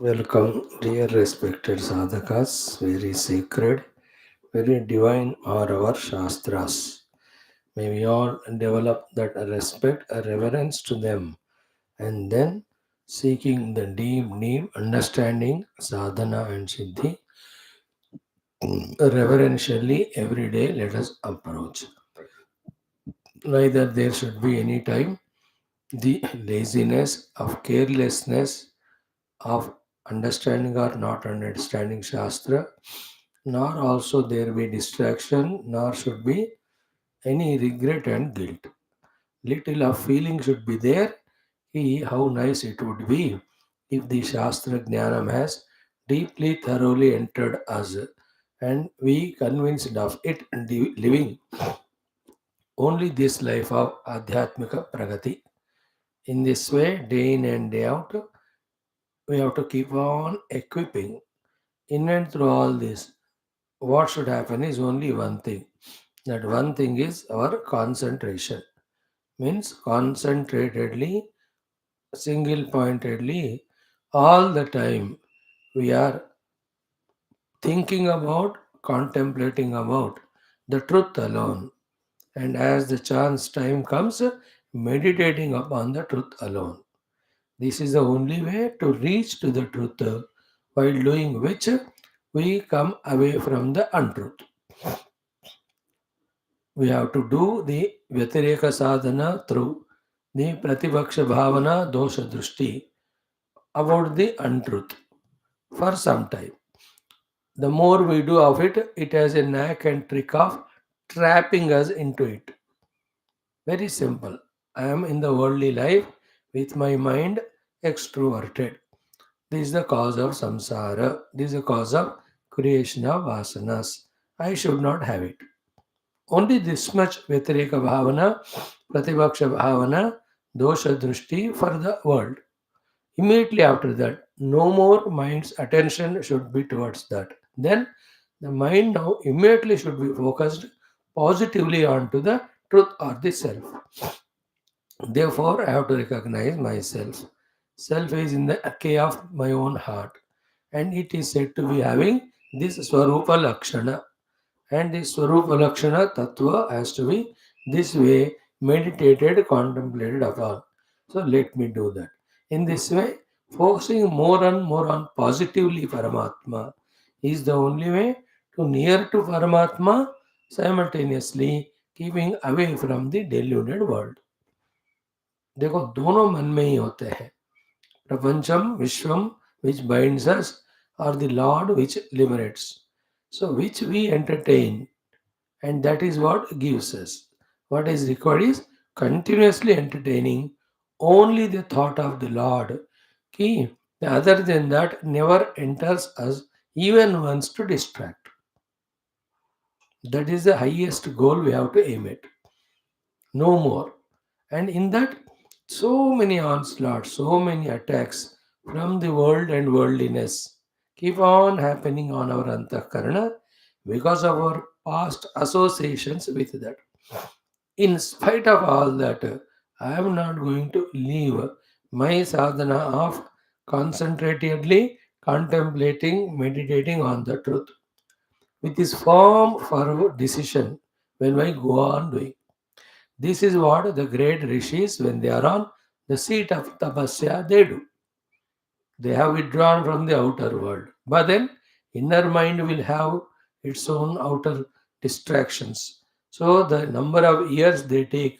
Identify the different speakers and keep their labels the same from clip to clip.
Speaker 1: Welcome, dear respected sadhakas, very sacred, very divine are our shastras. May we all develop that respect, a reverence to them, and then seeking the deep understanding, sadhana and siddhi, reverentially every day let us approach. Neither there should be any time the laziness of carelessness of understanding or not understanding Shastra, nor also there be distraction, nor should be any regret and guilt. Little of feeling should be there. How nice it would be if the Shastra Jnanam has deeply, thoroughly entered us and we convinced of it and living only this life of Adhyatmika Pragati. In this way, day in and day out, we have to keep on equipping in and through all this. What should happen is only one thing. That one thing is our concentration. Means concentratedly, single pointedly, all the time we are thinking about, contemplating about the truth alone. And as the chance time comes, meditating upon the truth alone. This is the only way to reach to the truth, while doing which we come away from the untruth. We have to do the Vyatireka sadhana through the Pratipaksha bhavana dosha drushti about the untruth for some time. The more we do of it, it has a knack and trick of trapping us into it. Very simple. I am in the worldly life with my mind extroverted. This is the cause of samsara. This is the cause of creation of vasanas. I should not have it. Only this much Vyatireka Bhavana, Pratipaksha Bhavana, Dosha Drushti for the world. Immediately after that, no more mind's attention should be towards that. Then the mind now immediately should be focused positively onto the truth or the self. Therefore, I have to recognize myself. Self is in the key of my own heart, and it is said to be having this Swarupa Lakshana. And the Swarupa Lakshana Tattva has to be this way meditated, contemplated upon. So let me do that. In this way, focusing more and more on positively Paramatma is the only way to near to Paramatma, simultaneously keeping away from the deluded world. देखो दोनों मन में ही होते हैं प्रपंचम विश्वम which binds us or the Lord which liberates. So which we entertain, and that is what gives us. What is required is continuously entertaining only the thought of the Lord. Ki, other than that never enters us even once to distract. That is the highest goal we have to aim at. No more. And in that, so many onslaughts, so many attacks from the world and worldliness keep on happening on our antakarana because of our past associations with that. In spite of all that, I am not going to leave my sadhana of concentratedly contemplating, meditating on the truth with this firm, firm decision when I go on doing. This is what the great rishis, when they are on the seat of tapasya, they do. They have withdrawn from the outer world. But then, inner mind will have its own outer distractions. So, the number of years they take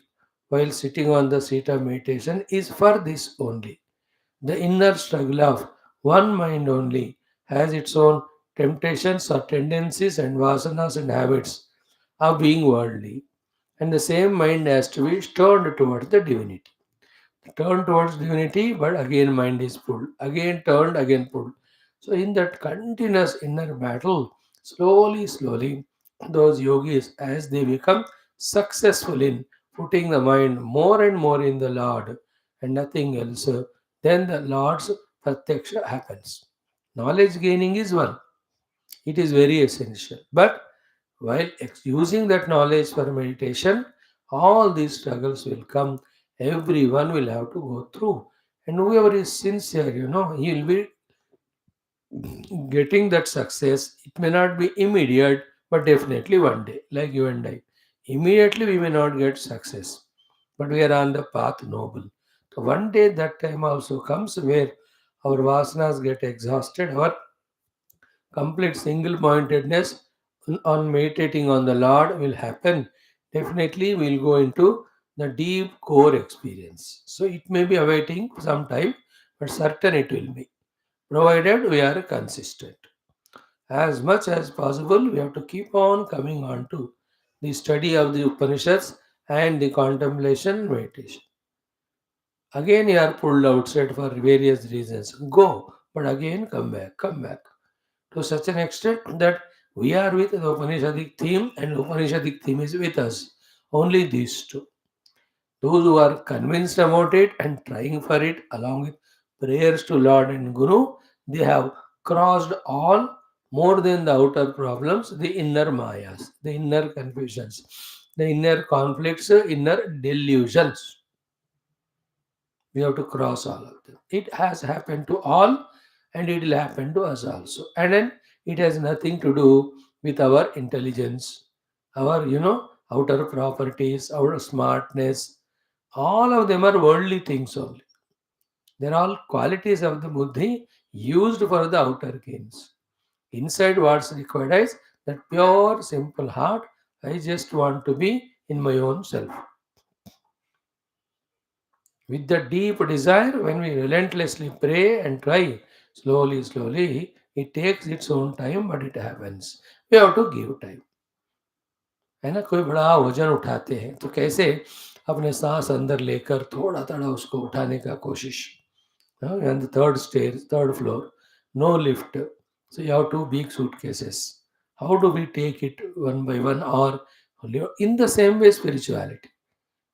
Speaker 1: while sitting on the seat of meditation is for this only. The inner struggle of one mind only has its own temptations or tendencies and vasanas and habits of being worldly, and the same mind has to be turned towards the divinity. Turned towards divinity, but again mind is pulled, again turned, again pulled. So in that continuous inner battle, Slowly, slowly, those yogis, as they become successful in putting the mind more and more in the Lord and nothing else, then the Lord's pratyaksha happens. Knowledge gaining is one, it is very essential. But while using that knowledge for meditation, all these struggles will come. Everyone will have to go through. And whoever is sincere, he will be getting that success. It may not be immediate, but definitely one day, like you and I. Immediately we may not get success, but we are on the path noble. So one day that time also comes where our vasanas get exhausted, our complete single pointedness on meditating on the Lord will happen. Definitely we'll go into the deep core experience. So it may be awaiting some time, but certain it will be, provided we are consistent. As much as possible, we have to keep on coming on to the study of the Upanishads and the contemplation and meditation. Again, you are pulled outside for various reasons. Go, but again come back, come back. To such an extent that we are with the Upanishadic theme and Upanishadic theme is with us. Only these two. Those who are convinced about it and trying for it along with prayers to Lord and Guru, they have crossed all more than the outer problems, the inner mayas, the inner confusions, the inner conflicts, inner delusions. We have to cross all of them. It has happened to all and it will happen to us also. And then it has nothing to do with our intelligence, our, outer properties, our smartness. All of them are worldly things only. They're all qualities of the buddhi used for the outer gains. Inside what's required is that pure, simple heart. I just want to be in my own self. With the deep desire, when we relentlessly pray and try, slowly, slowly, it takes its own time, but it happens. We have to give time. है ना, कोई बड़ा वजन उठाते हैं तो कैसे अपने सांस अंदर लेकर थोड़ा थोड़ा उसको उठाने का कोशिश. And the third stage, third floor, no lift. So you have two big suitcases. How do we take it one by one, or in the same way spirituality?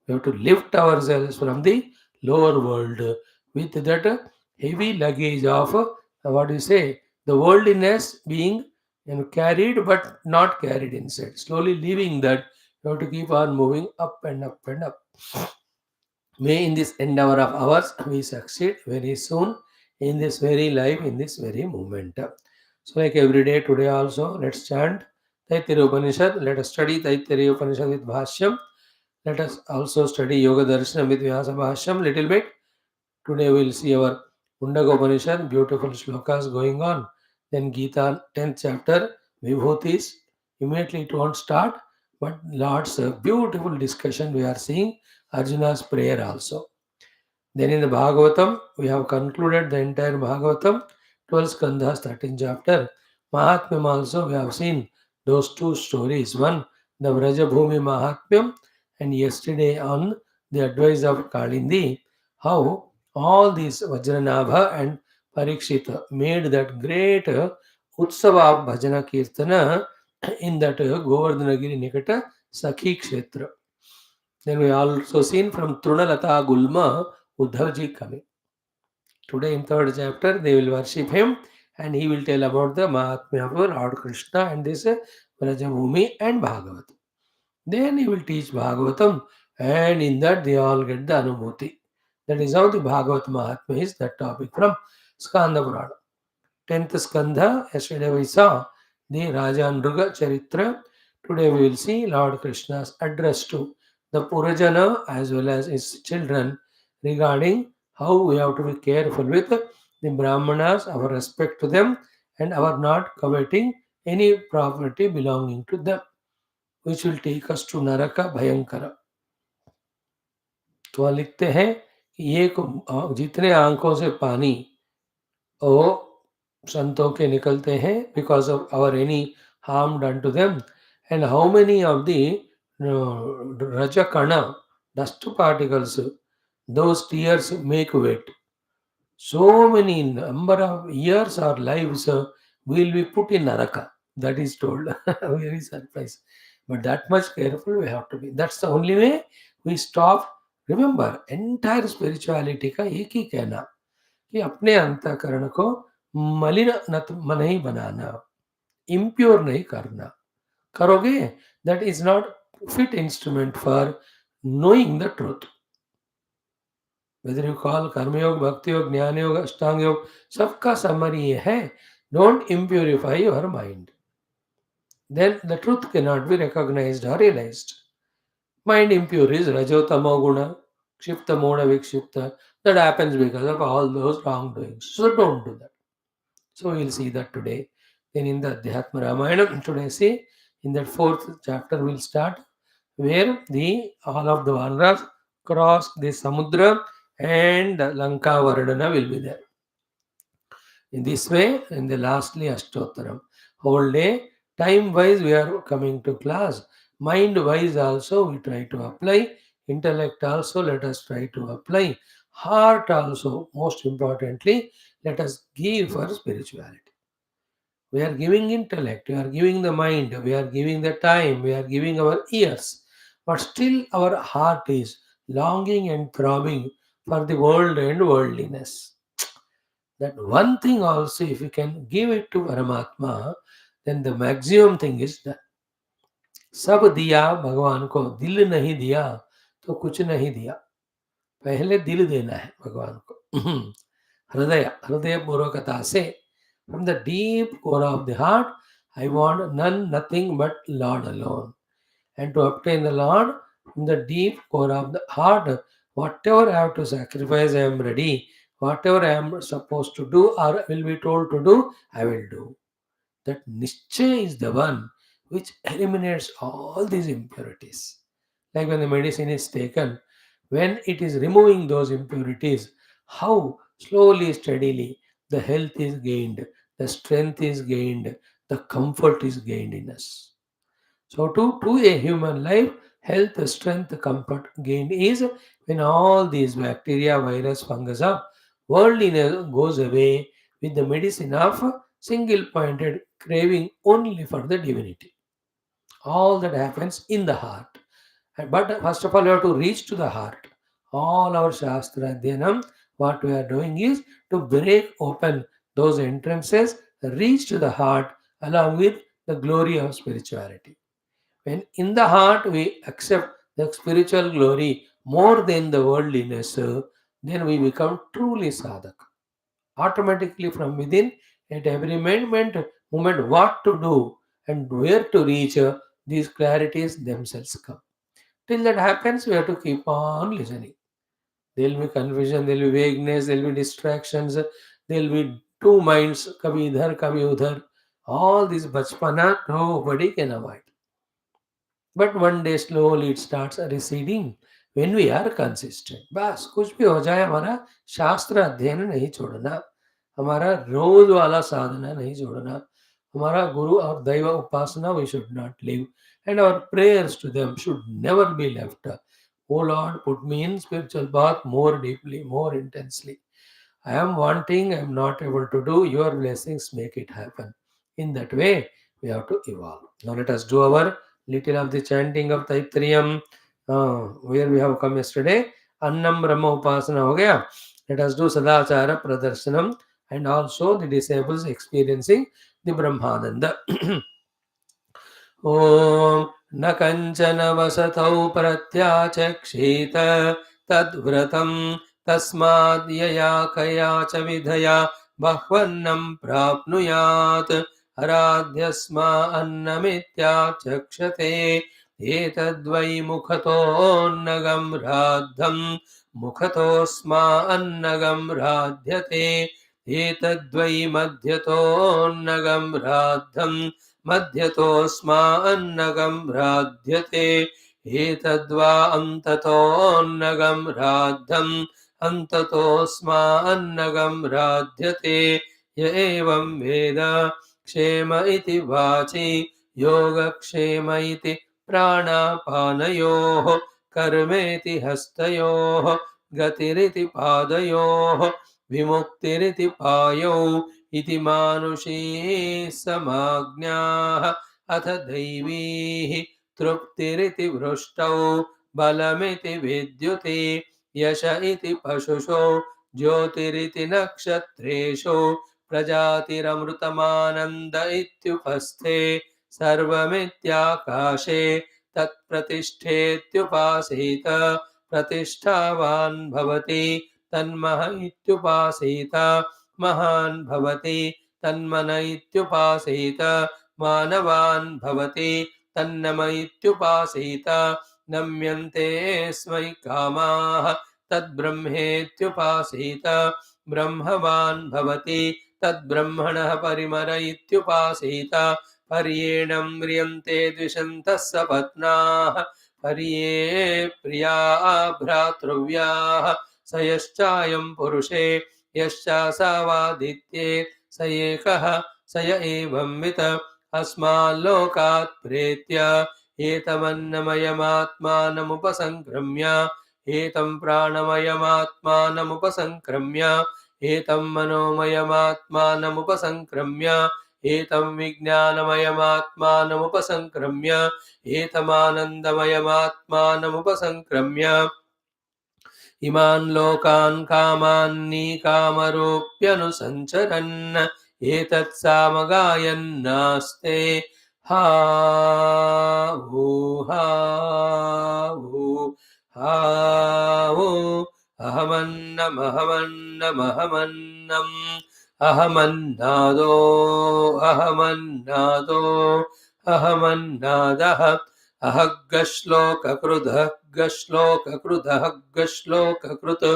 Speaker 1: We have to lift ourselves from the lower world with that heavy luggage of what do you say, the worldliness being carried but not carried inside. Slowly leaving that, you have to keep on moving up and up and up. May in this endeavor of ours we succeed very soon in this very life, in this very moment. So, like every day, today also, let's chant Taittiriya Upanishad. Let us study Taittiriya Upanishad with Bhashyam. Let us also study Yoga Darshanam with Vyasa Bhashyam little bit. Today we will see our Undaka Upanishad, beautiful shlokas going on. Then Gita, 10th chapter, Vibhutis. Immediately it won't start, but lots of beautiful discussion we are seeing. Arjuna's prayer also. Then in the Bhagavatam, we have concluded the entire Bhagavatam, 12 skandhas, 13th chapter. Mahatmyam also, we have seen those two stories. One, the Vrajabhumi Mahatmyam, and yesterday on the advice of Kalindi, how all these Vajranabha and Parikshita made that great Utsava of Bhajana Kirtana in that Govardhanagiri Nikata Sakhi Kshetra. Then we also seen from Trunalata Gulma Uddhavji coming. Today in third chapter they will worship him and he will tell about the Mahatmya of Lord Krishna and this Vrajabhumi and Bhagavat. Then he will teach Bhagavatam and in that they all get the Anubhuti. That is how the Bhagavat Mahatmya is that topic from Skanda Purana. 10th Skandha, yesterday we saw the Raja Nruga Charitra. Today we will see Lord Krishna's address to the Purajana as well as his children regarding how we have to be careful with the Brahmanas, our respect to them, and our not coveting any property belonging to them, which will take us to Naraka Bhayankara. तो वहाँ लिखते हैं कि ये जितने आंखों से पानी वो संतों के निकलते हैं because of our any harm done to them, and how many of the rajakana dust particles those tears make wet. So many number of years or lives will be put in naraka. That is told. Very surprised. But that much careful we have to be. That's the only way we stop. Remember, entire spirituality का एक ही कहना कि अपने अंतःकरण को मलिन नहीं बनाना, impure नहीं करना. करोगे, that is not fit instrument for knowing the truth. Whether you call कर्म योग, भक्ति योग, ज्ञान योग, अष्टांग योग, सबका समरी ये है, don't impurify your mind. Then the truth cannot be recognized or realized. Mind impure is Rajo Tamo Guna, Kshipta Mona Vikshipta. That happens because of all those wrongdoings. So don't do that. So we'll see that today. Then in the Adhyatma Ramayana, today see, in that fourth chapter we'll start, where the all of the Vanaras cross the Samudra and Lanka Vardhana will be there. In this way, in the lastly Ashtottaram, whole day, time wise we are coming to class, mind wise also we try to apply, intellect also let us try to apply, heart also, most importantly, let us give for spirituality. We are giving intellect, we are giving the mind, we are giving the time, we are giving our ears, but still our heart is longing and throbbing for the world and worldliness. That one thing also, if you can give it to Paramatma, then the maximum thing is that सब दिया भगवान को, दिल नहीं दिया तो कुछ नहीं दिया. पहले दिल देना है भगवान को. हृदय पूर्वकता से, from the deep core of the heart, I want none, nothing but Lord alone. And to obtain the Lord, from the deep core of the heart, whatever I have to sacrifice, I am ready. Whatever I am supposed to do or will be told to do, I will do. That Nischay is the one which eliminates all these impurities. Like when the medicine is taken, when it is removing those impurities, how slowly, steadily the health is gained, the strength is gained, the comfort is gained in us. So, to a human life, health, strength, comfort gained is when all these bacteria, virus, fungus of worldliness goes away with the medicine of single pointed craving only for the divinity. All that happens in the heart. But first of all, you have to reach to the heart. All our Shastra Dhyanam, what we are doing is to break open those entrances, reach to the heart along with the glory of spirituality. When in the heart we accept the spiritual glory more than the worldliness, then we become truly sadhak. Automatically from within, at every moment, what to do and where to reach, these clarities themselves come. Till that happens, we have to keep on listening. There will be confusion, there will be vagueness, there will be distractions, there will be two minds, kabhi idhar, kabhi udhar. All this bachpana, nobody can avoid. But one day slowly it starts receding when we are consistent. बस कुछ भी हो जाए, हमारा शास्त्र अध्ययन नहीं छोड़ना, हमारा रोज वाला साधना नहीं छोड़ना, हमारा गुरु और दैव उपासना we should not leave, and our prayers to them should never be left. Oh Lord, put me in spiritual path more deeply, more intensely. I am wanting, I am not able to do. Your blessings make it happen. In that way, we have to evolve. Now let us do our little of the chanting of Taittiriya, where we have come yesterday. Annam Brahma Upasana ho gaya. Let us do Sadachara Pradarsanam and also the disciples experiencing the Brahmananda. ॐ न कञ्चन वसतौ प्रत्याचक्षेत तद्व्रतं तस्माद् यया कया च विधया बह्वन्नं प्राप्नुयात् आराध्यस्मा अन्नमित्याचक्षते एतद्वै मुखतोऽन्नगं राद्धं मुखतोऽस्मा अन्नगं राध्यते एतद्वै मध्यतोऽन्नगं राद्धं मध्यतोऽस्मान्नगं राध्यते एतद्वा अन्ततोऽन्नगं राद्धम् अन्ततोऽस्मान्नगं राध्यते य एवं वेद क्षेम इति वाचि योगक्षेम इति प्राणापानयोः कर्मेति हस्तयोः गतिरिति पादयोः विमुक्तिरिति पायौ इति मानुषी समाज्ञाः अथ दैवीः तृप्तिरिति वृष्टौ बलमिति विद्युते यश इति पशुषु ज्योतिरिति नक्षत्रेषु प्रजातिरमृतमानन्द इत्युपस्थे सर्वमित्याकाशे तत्प्रतिष्ठेत्युपासीत प्रतिष्ठावान् भवति तन्मह इत्युपासीत महान् भवति तन्मन इत्युपासीत मानवान् भवति तन्नम इत्युपासीत नम्यन्ते स्मै कामाः तद्ब्रह्मेत्युपासीत ब्रह्मवान् भवति तद्ब्रह्मणः परिमर इत्युपासीत पर्येणं म्रियन्ते द्विषन्तः सपत्नाः पर्ये प्रिया भ्रातृव्याः स यश्चायं पुरुषे यश्चासावादित्ये स एकः स य एवंवित् अस्माल्लोकात् प्रेत्य एतमन्नमयमात्मानमुपसङ्क्रम्य एतं प्राणमयमात्मानमुपसङ्क्रम्य एतं मनोमयमात्मानमुपसङ्क्रम्य एतं विज्ञानमयमात्मानमुपसङ्क्रम्य एतमानन्दमयमात्मानमुपसङ्क्रम्य इमान् लोकान् कामान्निकामरूप्यनुसञ्चरन् एतत् सामगायन्नास्ते हा वो हा वो हा वो अहमन्नमहमन्नमहमन्नम् अहमन्नादो अहमन्नादो अहमन्नादः अहग्गश्लोककृदहग्गश्लोककृदहग्गश्लोककृत्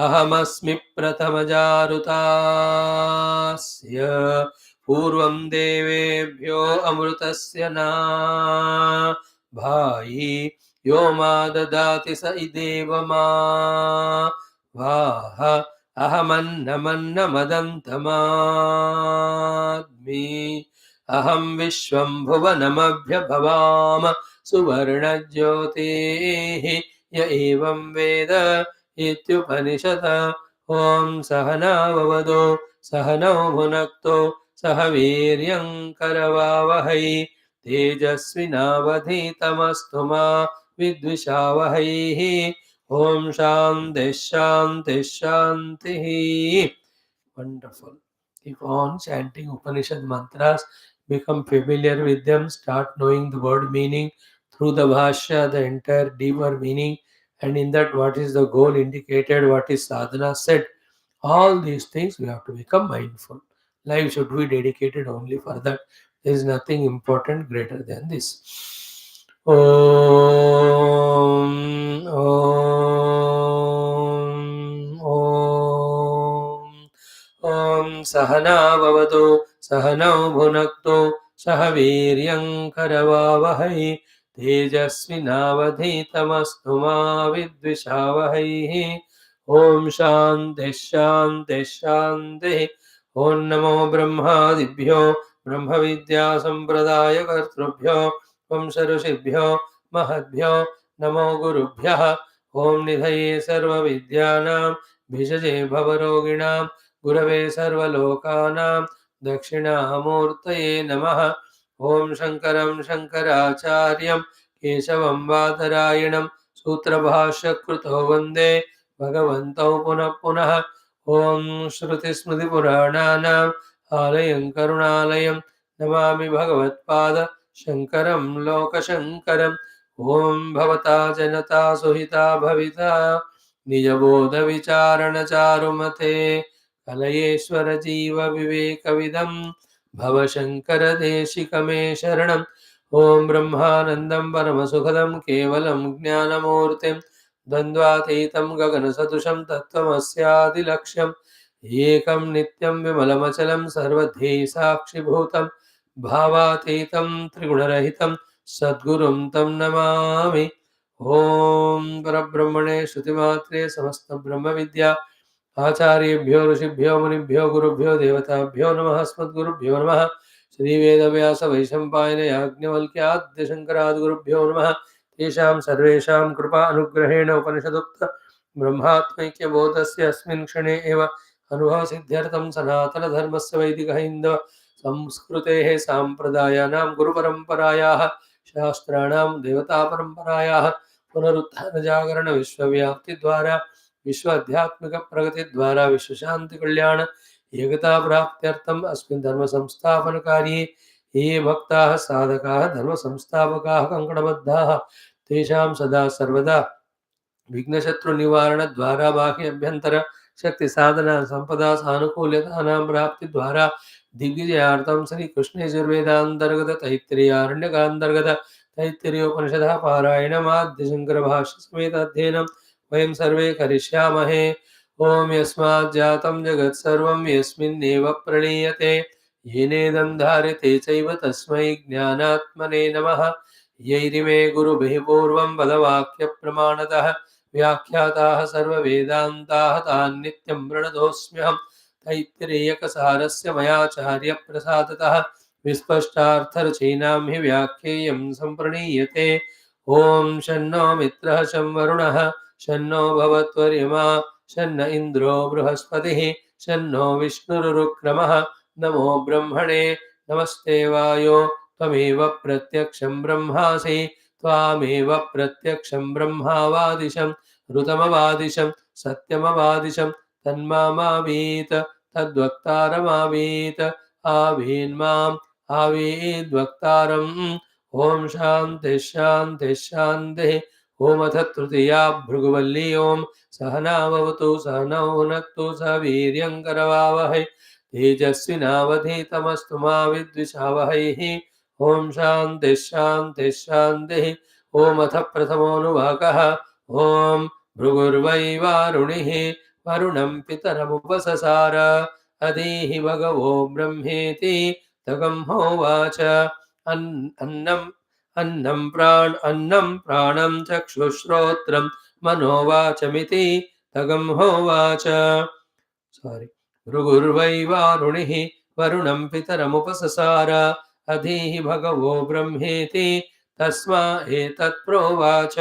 Speaker 1: अहमस्मि प्रथमजारुतास्य पूर्वं देवेभ्यो अमृतस्य ना भाई यो मा ददाति स इदेव मा वाह अहमन्नमन्नमदन्तमाद्मि अहं विश्वं भुवनमभ्यभवाम सुवर्णज्योतिः य एवं वेद इत्युपनिषत् ॐ सहनाववतु सहनौ भुनक्तु सह वीर्यं करवावहै तेजस्विनावधीतमस्तु मा विद्विषावहैः ॐ शान्तिः शान्तिः शान्तिः. Wonderful. Keep on chanting Upanishad mantras, become familiar with them, start knowing the word meaning through the Bhashya, the entire deeper meaning, and in that what is the goal indicated, what is sadhana said. All these things we have to become mindful. Life should be dedicated only for that. There is nothing important greater than this. Om, Om, Om. ॐ सहना भवतु सहनौ भुनक्तु सह वीर्यं करवावहै तेजस्विनावधीतमस्तु मा विद्विषावहैः ॐ शान्तिः शान्तिः शान्तिः. ॐ नमो ब्रह्मादिभ्यो ब्रह्मविद्यासम्प्रदायकर्तृभ्यो वंशऋषिभ्यो महद्भ्यो नमो गुरुभ्यः. ॐ निधये सर्वविद्यानां भिषजे भवरोगिणां गुरवे सर्वलोकानां दक्षिणामूर्तये नमः. ॐ शङ्करं शङ्कराचार्यं केशवं बादरायणं सूत्रभाष्यकृतो वन्दे भगवन्तौ पुनः पुनः. ॐ श्रुतिस्मृतिपुराणानाम् आलयं करुणालयं नमामि भगवत्पाद शङ्करं लोकशङ्करम्. ॐ भवता जनता सुहिता भविता निजबोधविचारणचारुमते कलयेश्वर जीव विवेकविदं भवशङ्करदेशिकमे शरणम्. ॐ ब्रह्मानन्दं परमसुखदं केवलं ज्ञानमूर्तिं द्वन्द्वातीतं गगनसदृशं तत्त्वमस्यादिलक्ष्यम् एकं नित्यं विमलमचलं सर्वधी साक्षिभूतं भावातीतं त्रिगुणरहितं सद्गुरुं तं नमामि. ॐ परब्रह्मणे श्रुतिमात्रे समस्तब्रह्मविद्या आचार्येभ्यो ऋषिभ्यो मुनिभ्यो गुरुभ्यो देवताभ्यो नमः. अस्मद्गुरुभ्यो नमः. श्रीवेदव्यास वैशम्पायन याज्ञवल्क्याद्य शङ्करादिगुरुभ्यो नमः. तेषां सर्वेषां कृपा अनुग्रहेण उपनिषदुक्त ब्रह्मात्मैक्यबोधस्य अस्मिन् क्षणे एव अनुभवसिद्ध्यर्थं सनातनधर्मस्य वैदिकहैन्दव संस्कृतेः साम्प्रदायानां गुरुपरम्परायाः शास्त्राणां देवतापरम्परायाः पुनरुत्थानजागरणविश्वव्याप्तिद्वारा विश्व आध्यात्मिकप्रगतिद्वारा विश्वशान्तिकल्याण एकताप्राप्त्यर्थम् अस्मिन् धर्मसंस्थापनकार्ये ये भक्ताः साधकाः धर्मसंस्थापकाः कङ्कणबद्धाः तेषां सदा सर्वदा विघ्नशत्रुनिवारणद्वारा बाह्य अभ्यन्तर शक्ति साधना संपदा सानुकूल्यतानां प्राप्तिद्वारा दिग्विजयार्थं श्रीकृष्णयजुर्वेदान्तर्गत तैत्तिरीयारण्यकान्तर्गत तैत्तिरीयोपनिषदः पारायणमाद्यशङ्करभाष्यसमेत अध्ययनं वयं सर्वे करिष्यामहे। ॐ यस्माज्जातं जगत्सर्वं यस्मिन्नेव प्रणीयते येनेदं धार्यते चैव तस्मै ज्ञानात्मने नमः। यैरिमे गुरुभिः पूर्वं पदवाक्यप्रमाणतः व्याख्याताः सर्ववेदान्ताः तान् नित्यं प्रणतोऽस्म्यहम्। तैत्तिरीयकसारस्य मयाचार्यप्रसादतः विस्पष्टार्थरचयिनां हि व्याख्येयं सम्प्रणीयते। ॐ शन्नो मित्रः शं वरुणः शन्नो भवत्वर्यमा शन्न इन्द्रो बृहस्पतिः शन्नो विष्णुरुक्रमः। नमो ब्रह्मणे नमस्ते वायो त्वमेव प्रत्यक्षं ब्रह्मासि त्वामेव प्रत्यक्षं ब्रह्मावादिशं ऋतमवादिशं सत्यमवादिशं तन्मामावीत तद्वक्तारमावीत आवीन्माम् आवीद्वक्तारम्। ॐ शान्तिः शान्तिः शान्तिः। ॐ अथ तृतीया भृगुवल्ली ॐ सहना भवतु सहनौ भुनक्तु सह वीर्यङ्करवावहै तेजस्विनावधीतमस्तु मा विद्विषावहैः। ॐ शान्तिः शान्तिः शान्तिः। ॐ अथ प्रथमोऽनुवाकः ॐ भृगुर्वै वारुणिः वरुणं पितरमुपससार अधीहि भगवो ब्रह्मेति तगं होवाच अन्नं प्राणं चक्षुश्रोत्रं मनोवाचमिति तगं होवाच। सारी भृगुर्वै वारुणिः वरुणं पितरमुपससार अधीहि भगवो ब्रह्मेति तस्मा एतत् प्रोवाच।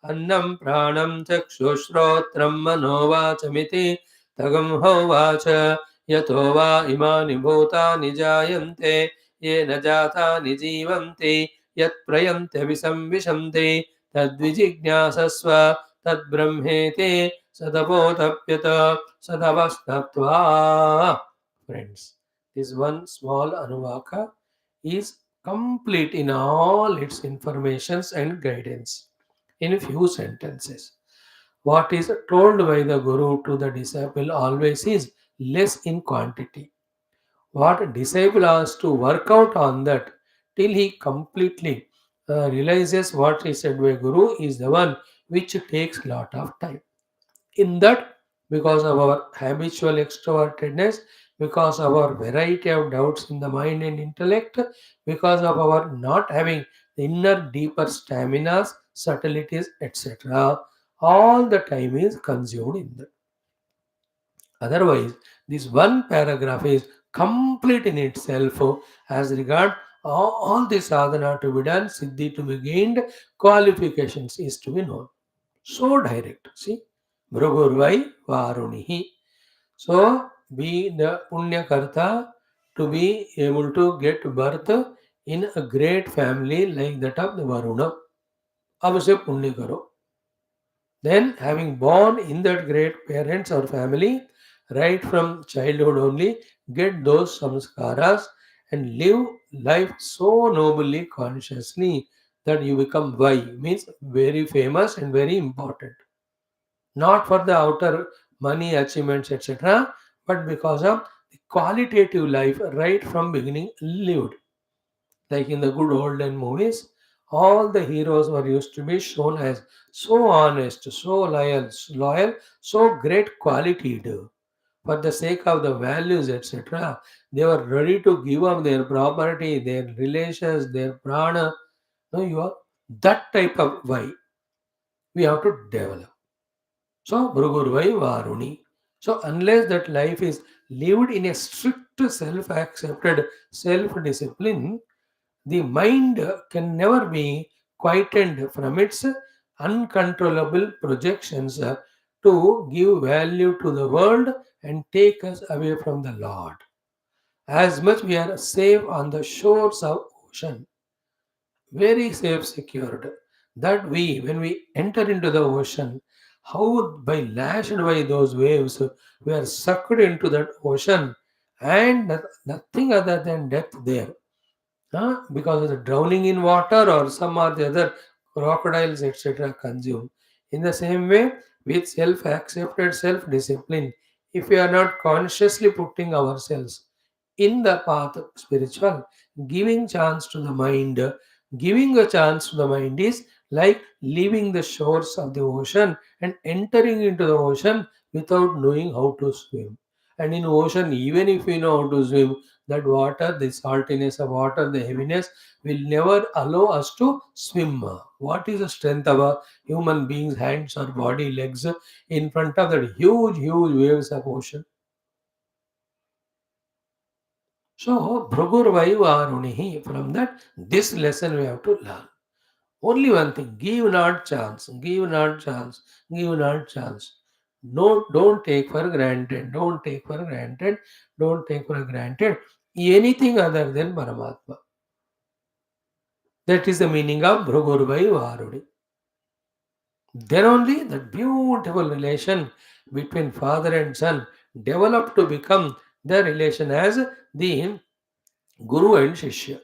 Speaker 1: अन्नं प्राणं चक्षुश्रोत्रं मनोवाचमिति तगं होवाच। यतो वा इमानि भूतानि जायन्ते येन जातानि जीवन्ति यत्प्रयन्त्यभिसंविशन्ति तद्विजिज्ञासस्व तद्ब्रह्मेति सदबोधप्यत सदवस्तत्वा। Friends, this one small anuvaka is complete in all its informations and guidance in a few sentences. What is told by the Guru to the disciple always is less in quantity. What disciple has to work out on that till he completely realizes what is said by Guru is the one which takes lot of time. In that, because of our habitual extrovertedness, because of our variety of doubts in the mind and intellect, because of our not having the inner deeper staminas, subtleties, etc., all the time is consumed in that. Otherwise, this one paragraph is complete in itself as regard all the sadhana to be done, siddhi to be gained, qualifications is to be known. So direct. See, Bhrugurvai Varunihi. So, be the Punya Karta to be able to get birth in a great family like that of the Varuna. Avasya Punya Karo. Then, having born in that great parents or family, right from childhood only, get those samskaras and live life so nobly, consciously that you become Vai, means very famous and very important. Not for the outer money achievements, etc., but because of the qualitative life right from beginning lived. Like in the good olden movies, all the heroes were used to be shown as so honest, so loyal, so great quality for the sake of the values, etc. They were ready to give up their property, their relations, their prana. No, you are that type of why we have to develop. So, Bhrugurvai Varuni. So, unless that life is lived in a strict self accepted self discipline, the mind can never be quietened from its uncontrollable projections to give value to the world and take us away from the Lord. As much we are safe on the shores of ocean, very safe, secured, that we, when we enter into the ocean, how by lashed by those waves, we are sucked into that ocean and nothing other than death there. Because of the drowning in water or some or the other crocodiles, etc., consume. In the same way, with self accepted self discipline, if we are not consciously putting ourselves in the path of spiritual, giving chance to the mind, giving a chance to the mind is like leaving the shores of the ocean and entering into the ocean without knowing how to swim. And in ocean, even if we know how to swim, that water, the saltiness of water, the heaviness will never allow us to swim. What is the strength of a human being's hands or body, legs in front of that huge, huge waves of ocean? So, Bhrugu from that, this lesson we have to learn. Only one thing, give not chance, give not chance, give not chance. No, don't take for granted, don't take for granted, don't take for granted anything other than Paramatma. That is the meaning of Bhrugurvai Varuni. Then only the beautiful relation between father and son developed to become the relation as the Guru and Shishya.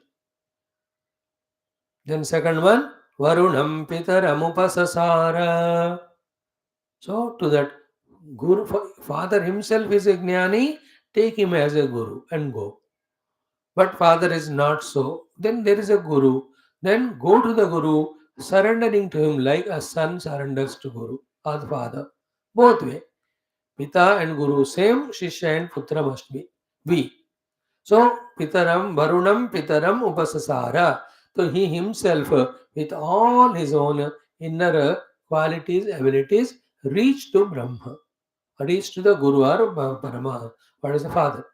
Speaker 1: Then second one, Varunam Pitaramupasasara. So to that Guru, father himself is a Jnani, take him as a Guru and go. But father is not so. Then there is a Guru. Then go to the Guru, surrendering to him like a son surrenders to Guru or the father. Both way. Pita and Guru, same Shishya and Putra must be. We. So, Pitaram, Varunam, Pitaram, Upasasara. So, he himself, with all his own inner qualities, abilities, reached to Brahma, reached to the Guru or Parama, what is the Father.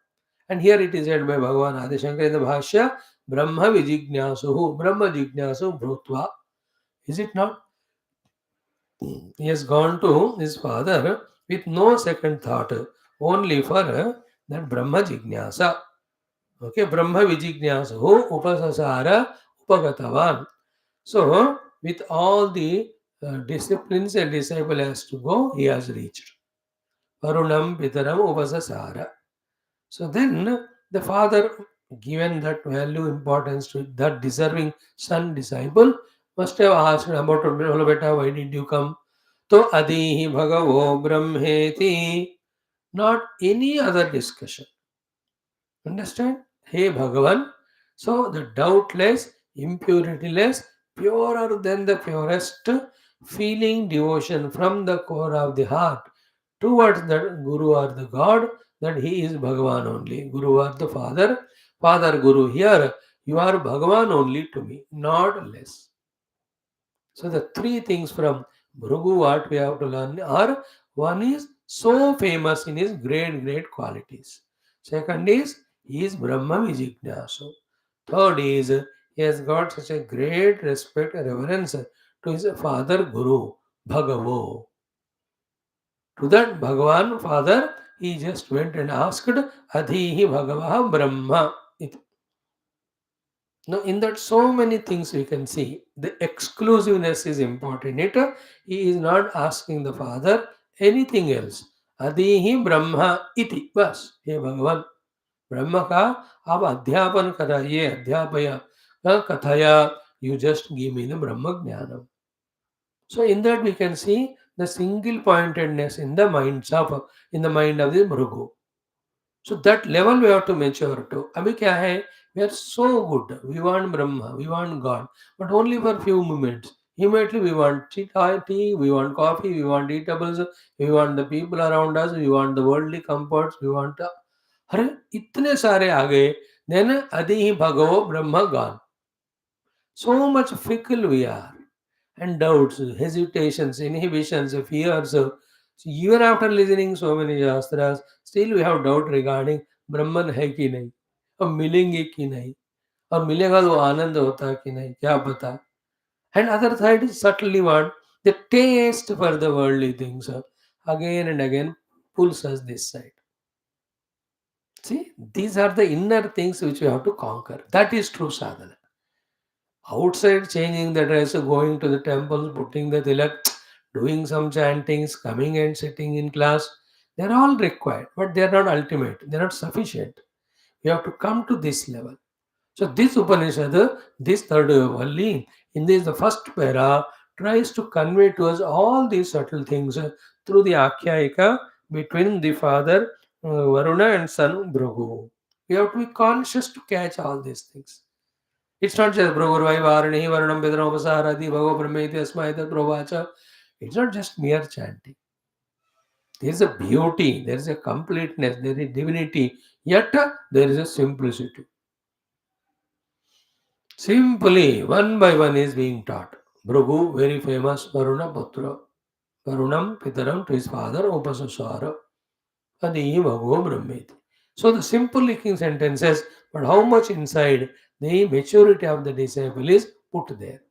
Speaker 1: And here it is said by Bhagavan Adi Shankara in the Bhashya, Brahma Vijignasu, Brahma Jignasu Bhrutva. Is it not? He has gone to his father with no second thought, only for that Brahma Jignasa. Okay, Brahma Vijignasu Upasasara Upagatavan. So, with all the disciplines a disciple has to go, he has reached. Varunam Pitaram Upasasara. So then the father, given that value importance to that deserving son disciple, must have asked about Beta, why did you come? To Adihi Bhagavo Brahmeti. Not any other discussion. Understand? Hey Bhagavan. So the doubtless, impurityless, purer than the purest, feeling devotion from the core of the heart towards the Guru or the God, that he is Bhagavan only. Guru or the Father, Father Guru here, you are Bhagavan only to me, not less. So the three things from Bhrugu what we have to learn are, one is so famous in his great, great qualities. Second is he is Brahma Vijignasu. Third is he has got such a great respect and reverence to his father Guru, Bhagavo. To that Bhagavan father, he just went and asked, Adhihi Bhagavaha Brahma. Now, in that, so many things we can see. The exclusiveness is important. He is not asking the father anything else. Adihi Brahma iti. Bas, हे भगवान ब्रह्म का आप अध्यापन कराइए अध्यापय कथया you just give me the Brahma Jnanam. So in that we can see the single pointedness in the mind of the Bhrugu. So that level we have to mature to. अभी क्या है? We are so good. We want Brahma, we want God, but only for few moments. Immediately we want tea, we want coffee, we want eatables, we want the people around us, we want the worldly comforts, we want. अरे इतने सारे आ गए. Then अधि ही भगवो ब्रह्म gone. So much fickle we are, and doubts, hesitations, inhibitions, fears. So even after listening so many shastras, still we have doubt regarding Brahman है कि नहीं, अब मिलेंगे कि नहीं, और मिलेगा तो आनंद होता कि नहीं, क्या पता. And other side is subtly what the taste for the worldly things. again and again pulls us this side. See, these are the inner things which we have to conquer. That is true sadhana. Outside changing the dress, going to the temple, putting the tilak, doing some chantings, coming and sitting in class, they are all required, but they are not ultimate, they are not sufficient. We have to come to this level. So this Upanishad, this third Valli, in this the first para, tries to convey to us all these subtle things through the Akhyayika between the father Varuna and son Bhrugu. We have to be conscious to catch all these things. It's not just Bhrugurvai Varani, Varanam Vedram Upasarati, Bhagavad Brahmeti Asmaita Provacha. It's not just mere chanting. There is a beauty, there is a completeness, there is divinity, yet there is a simplicity. Simply, one by one is being taught. Bhrugu, very famous Varuna Putra. Varunam Pitaram to his father, Upasasara. Adi Bhago Brahmeti. So the simple looking sentences, but how much inside the maturity of the disciple is put there.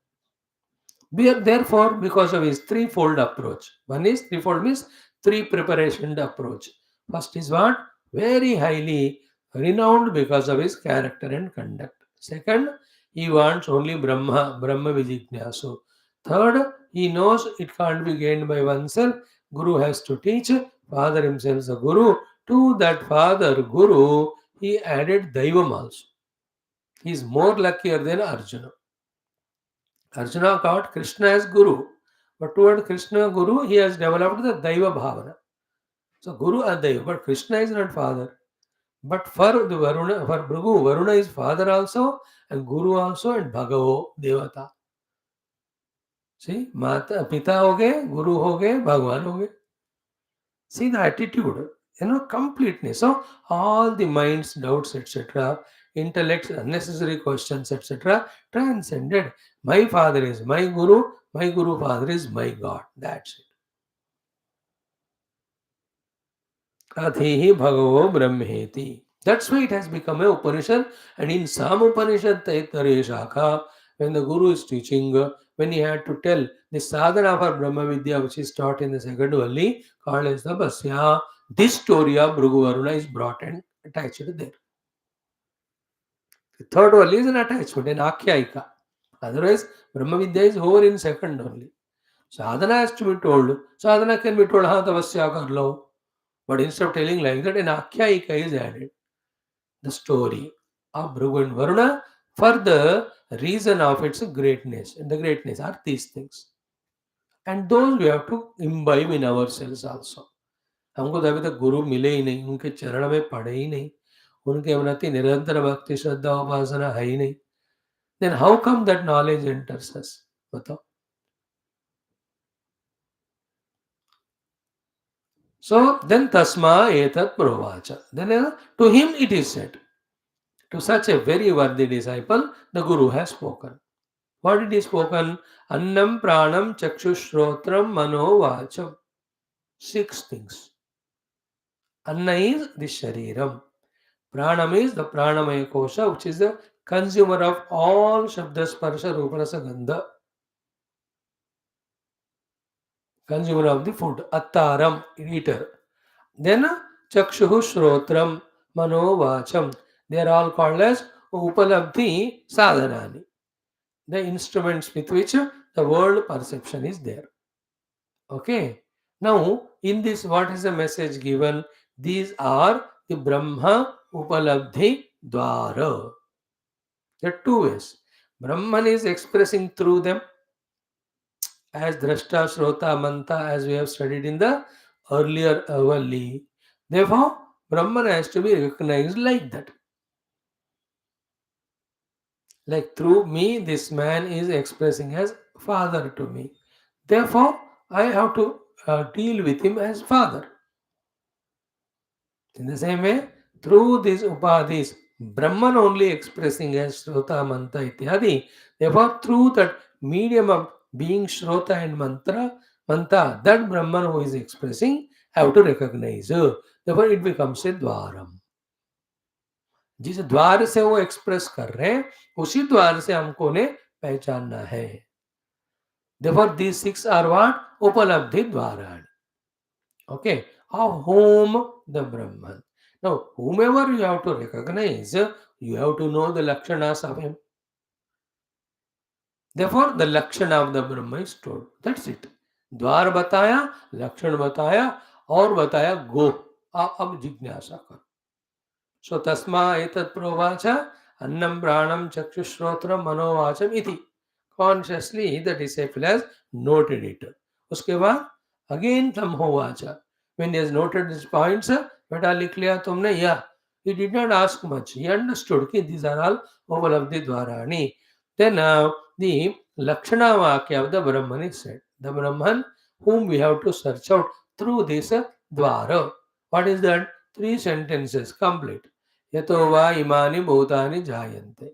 Speaker 1: Therefore, because of his threefold approach. One is threefold means three preparation approach. First is what? Very highly renowned because of his character and conduct. Second, he wants only Brahma Vijignasu. Third, he knows it can't be gained by oneself. Guru has to teach. Father himself is a Guru. To that Father, Guru, he added Daivam also. He is more luckier than Arjuna. Arjuna got Krishna as Guru, but toward Krishna Guru, he has developed the Daiva Bhavana. So Guru and Daiva, but Krishna is not father. But for the Varuna, for Bhrugu, Varuna is father also, and Guru also, and Bhagavo, Devata. See, Mata, Pita ho gaye, Guru ho gaye, Bhagwan ho gaye. See the attitude, completeness. So all the minds, doubts, etc., intellect, unnecessary questions, etc., transcended. My father is my Guru father is my God. That's it. Athihi Bhagavo Brahmeti. That's why it has become a Upanishad. And in some Upanishad, Taittiriya Shakha, when the Guru is teaching, when he had to tell the sadhana for Brahma Vidya, which is taught in the second Valli, called as the Bhashyam, this story of Bhrugu Varuna is brought and attached there. The third Valli is an attachment, an Akhyayika. Otherwise, Brahma Vidya is over in second only. Sadhana has to be told. Sadhana can be told, ha, tapasya kar lo. But instead of telling like that, an Akhyayika is added. The story of Bhrugu and Varuna for the reason of its greatness. And the greatness are these things. And those we have to imbibe in ourselves also. हमको तो अभी तक गुरु मिले ही नहीं, उनके चरण में पड़े ही नहीं, उनके प्रति निरंतर भक्ति श्रद्धा उपासना है ही नहीं. Then how come that knowledge enters us? बताओ. So then tasma etat provacha. Then to him it is said. To such a very worthy disciple, the Guru has spoken. What did he spoken? Annam pranam chakshushrotram mano vacham. 6 things. Anna is the shariram. Pranam is the pranamaya kosha, which is the consumer of all shabda sparsha ruparasa gandha. Consumer of the food. Attaram, eater. Then chakshuhu shrotram mano vacham. They are all called as upalabdhi sadhanani. The instruments with which the world perception is there. Okay. Now, in this, what is the message given? These are the Brahma Upalabdhi Dwara. There are 2 ways. Brahman is expressing through them as Drashta, Shrota, Manta, as we have studied in the earlier Valli. Therefore, Brahman has to be recognized like that. Like through me, this man is expressing as father to me. Therefore, I have to deal with him as father. In the same way, through these upadhis, Brahman only expressing as Shrota, Manta, Ityadi. Therefore, through that medium of being Shrota and Manta, that Brahman who is expressing, have to recognize. Therefore, it becomes a Dwaram. जिस द्वार से वो express कर रहे हैं उसी द्वार से हमको ने पहचानना है. Therefore, these 6 are what? Upalabdhi Dwarani. Okay, of whom the Brahman. Now, whomever you have to recognize, you have to know the Lakshanas of him. Therefore, the Lakshana of the Brahma is told. That's it. द्वार बताया, लक्षण बताया और बताया गो अब जिज्ञासा कर. So tasma etat provacha annam pranam chakshushrotram manovacham iti. Consciously the disciple has noted it. उसके बाद again तमहोवाचा. When he has noted these points, बेटा लिख लिया तुमने? Yeah. He did not ask much. He understood कि these are all उपलब्धि द्वाराणि. Then the Lakshana Vakya of the Brahman is said. The Brahman whom we have to search out through this Dwara. What is that? 3 sentences complete. यतो वा इमानि भूतानि जायन्ते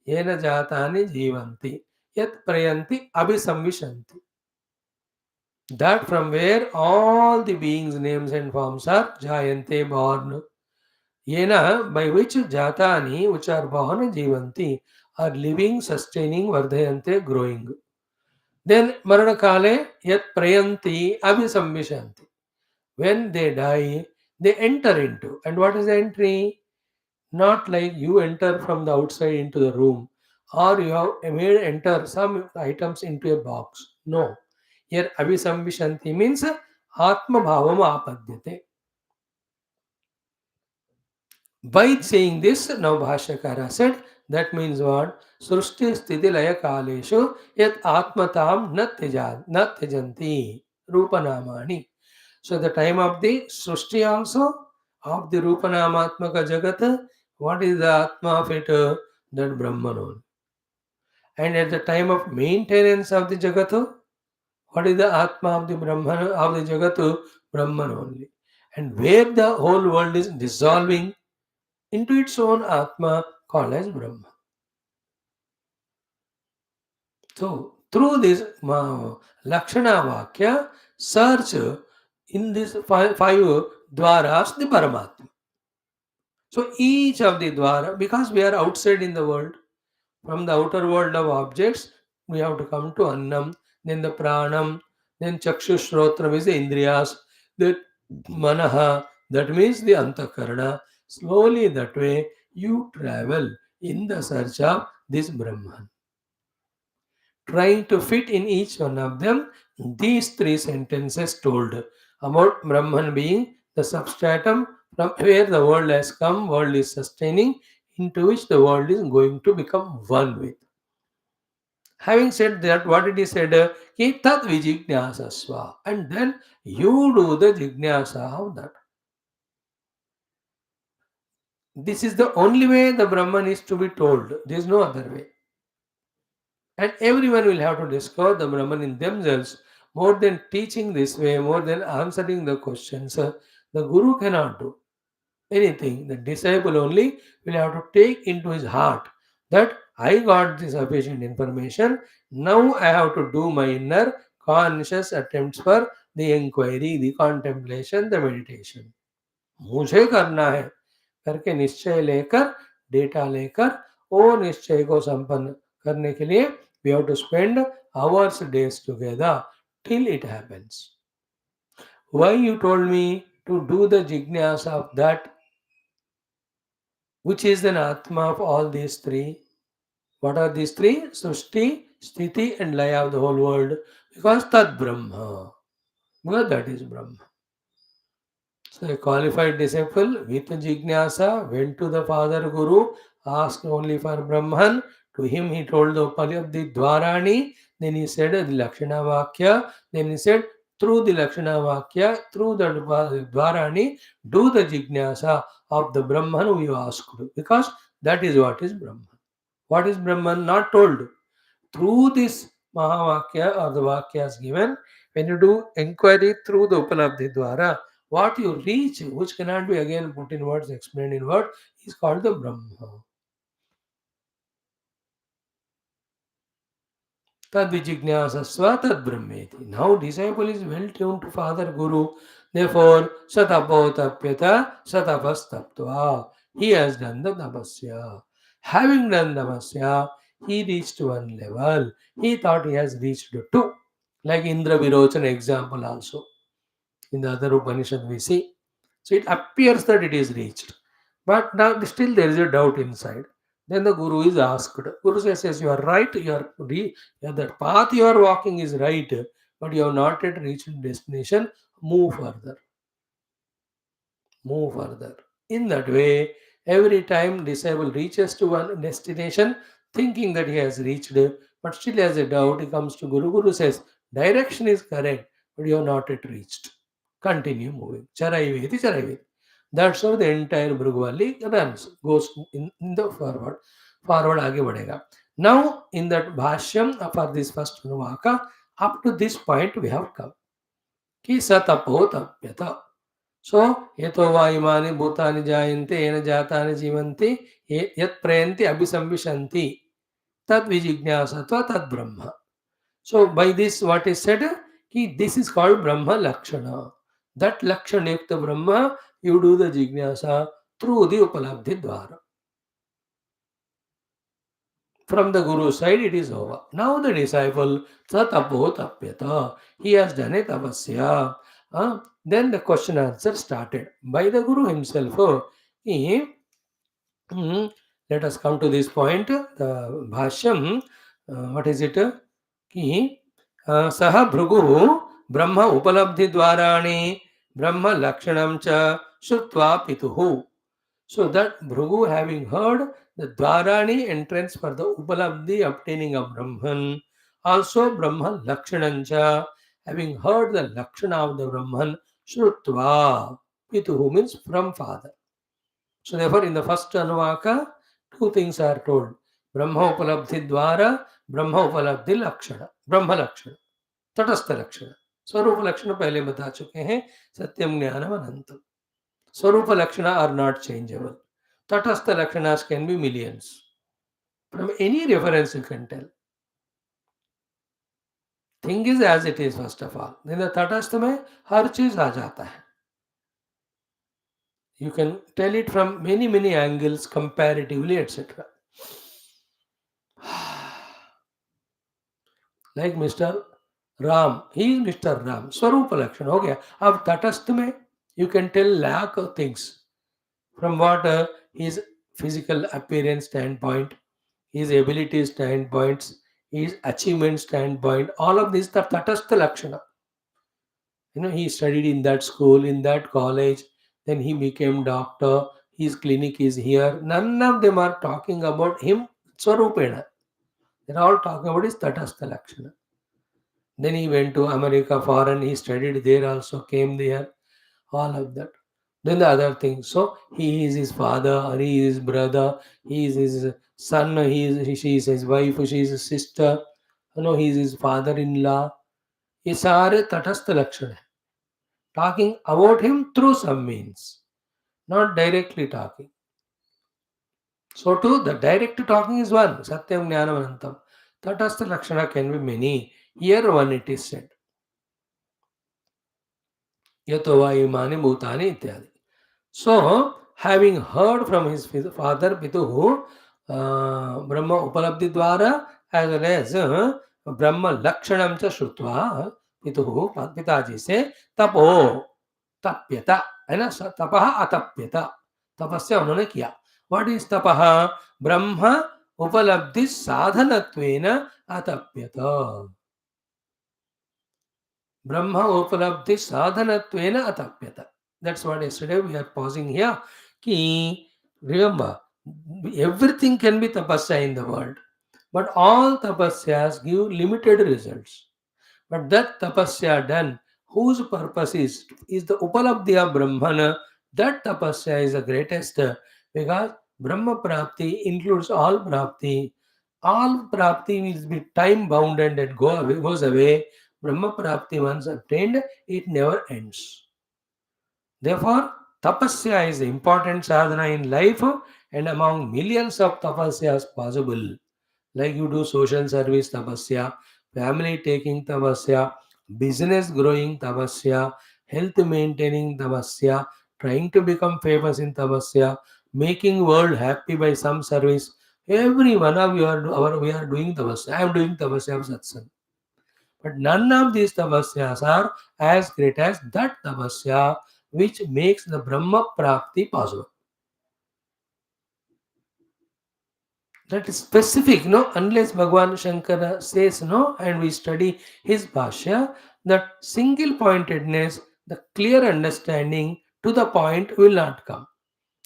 Speaker 1: येन जातानि जीवन्ति यत् प्रयन्ति अभिसंविशन्ति. That from where all the beings, names and forms are jayante, born. Yena, by which jatani, which are born, jivanti, are living, sustaining, vardhayante, growing. Then maranakale yat prayanti abhisamvishanti. When they die, they enter into. And what is the entry? Not like you enter from the outside into the room or you have made enter some items into a box. No. Here abhisambhishanti means atma bhavam apadyate. By saying this, now Bhashyakara said, that means what? Srushti sthiti laya kaleshu yat atmatam nat tyajanti rupanamani. So at the time of the Srushti also, of the Rupanamatmaka Jagat, what is the Atma of it? That Brahman only. And at the time of maintenance of the Jagat, what is the Atma of the Brahman of the Jagat? Brahman only. And where the whole world is dissolving into its own Atma called as Brahman. So through this Lakshana Vakya, search in these five dwaras the Paramatma. So each of the dwara, because we are outside in the world, from the outer world of objects, we have to come to Annam, then the Pranam, then Chakshushrotram is the Indriyas, then Manaha, that means the Antakarana. Slowly that way you travel in the search of this Brahman. Trying to fit in each one of them these 3 sentences told about Brahman being the substratum from where the world has come, world is sustaining, into which the world is going to become one with. Having said that, what did he said? Ki tat vijijnasasva. And then you do the jignasa of that. This is the only way the Brahman is to be told. There is no other way. And everyone will have to discover the Brahman in themselves. More than teaching this way, more than answering the questions, the Guru cannot do anything. The disciple only will have to take into his heart that I got this sufficient information. Now I have to do my inner conscious attempts for the inquiry, the contemplation, the meditation. मुझे करना है करके निश्चय लेकर data लेकर वो निश्चय को संपन्न करने के लिए we have to spend hours days together till it happens. Why you told me to do the jignasa of that which is an atma of all these 3? What are these 3? Srishti, Sthiti and Laya of the whole world. Because Tad Brahma. Because that is Brahma. So a qualified disciple with jignasa went to the father Guru, asked only for Brahman. To him he told the Upalabdhi Dwarani. Then he said the Lakshana Vakya. Then he said through the Lakshana Vakya, through the Dwarani, do the jignasa of the Brahman who you asked. Because that is what is Brahman. What is Brahman? Not told. Through this Mahavakya or the Vakyas given, when you do inquiry through the Upalabdhi Dwara, what you reach, which cannot be again put in words, explained in words, is called the Brahma. Tad vijignasasva tad brahmeti. Now disciple is well tuned to Father Guru. Therefore, satapotapyata satapastaptva. He has done the tapasya. Having done tapasya, he reached one level. He thought he has reached two. Like Indra Virochan example also. In the other Upanishad we see. So it appears that it is reached. But now still there is a doubt inside. Then the Guru is asked. Guru says, yes, you are right, the path you are walking is right, but you have not yet reached destination. Move further. Move further. In that way, every time disciple reaches to one destination, thinking that he has reached, but still has a doubt, he comes to Guru. Guru says, direction is correct, but you have not yet reached. Continue moving. Charayveti, charayveti. That's how the entire Bhrugu runs, goes in the forward. Forward आगे बढ़ेगा. Now, in that Bhashyam for this first Anuvaka, up to this point we have come. Ki satapo tapyata. So, yeto va imani bhutani jayante ena jatani jivanti yat prayanti abhisamvishanti tad vijignasatva tad brahma. So, by this what is said, ki this is called Brahma Lakshana. That Lakshana Yukta Brahma, you do the jignasa through the Upalabdhi Dwara. From the Guru side, it is over. Now the disciple, Satapo Tapyata, he has done it Avasya. Then the question answer started by the Guru himself. He, let us come to this point. The Bhashyam, what is it? Ki, Saha Bhrugu Brahma Upalabdhi Dwarani Brahma Lakshanam cha Shrutva Pituhu. So that Bhrugu having heard the Dwarani entrance for the Upalabdhi obtaining of Brahman, also Brahma Lakshanancha, having heard the Lakshana of the Brahman, Shrutva, Pituhu means from father. So therefore in the first Anuvaka, two things are told. Brahma Upalabdhi Dwara, Brahma Upalabdhi Lakshana, Brahma Lakshana, Tatastha Lakshana. स्वरूप लक्षण पहले बता चुके हैं सत्यम jnanam अनंतम. Swarupa Lakshana are not changeable. Tatastha Lakshanas can be millions. From any reference you can tell. Thing is as it is first of all. Then the Tatastha में हर चीज आ जाता है. You can tell it from many angles comparatively etc. Like Mr. Ram. He is Mr. Ram. Swarupa Lakshana. हो गया. अब तटस्थ में you can tell lakh of things. From what his physical appearance standpoint, his ability standpoints, his achievement standpoint, all of this the Tatastha Lakshana. He studied in that school, in that college, then he became doctor, his clinic is here. None of them are talking about him Swarupena. They're all talking about his Tatastha Lakshana. Then he went to America, foreign, he studied there also, came there, all of that. Then the other thing. So he is his father, he is his brother, he is his son, she is his wife, she is his sister, he is his father-in-law. ये सारे तटस्थ लक्षण है. Talking about him through some means, not directly talking. So too, the direct talking is one, Satyam Jnanam Anantam. Tatastha Lakshana can be many. Here one it is said. Yato va imani bhutani ityadi. So, having heard from his father Pituhu, Brahma Upalabdhi Dwara, as well as Brahma Lakshanam cha Shrutva, Pituhu, Pitaji se, Tapo, Tapyata, है ना. तपः अतप्यता, तपस्या उन्होंने किया. What is तपः? ब्रह्म उपलब्धि साधनत्वेन अतप्यत. Brahma Upalabdhi Sadhanattvena Atapyata. That's what yesterday we are pausing here. Ki, remember, everything can be tapasya in the world, but all tapasyas give limited results. But that tapasya done, whose purpose is the Upalabdhi of Brahmana, that tapasya is the greatest because Brahma Prapti includes all Prapti. All Prapti will be time bound and it goes away. Brahma Prapti once obtained, it never ends. Therefore, tapasya is the important sadhana in life, and among millions of tapasyas possible, like you do social service tapasya, family taking tapasya, business growing tapasya, health maintaining tapasya, trying to become famous in tapasya, making world happy by some service. Every one of you we are doing tapasya. I am doing tapasya of satsang. But none of these tapasyas are as great as that tapasya which makes the Brahma Prapti possible. That is specific, no, unless Bhagwan Shankara says no and we study his Bhashya, that single pointedness, the clear understanding to the point will not come.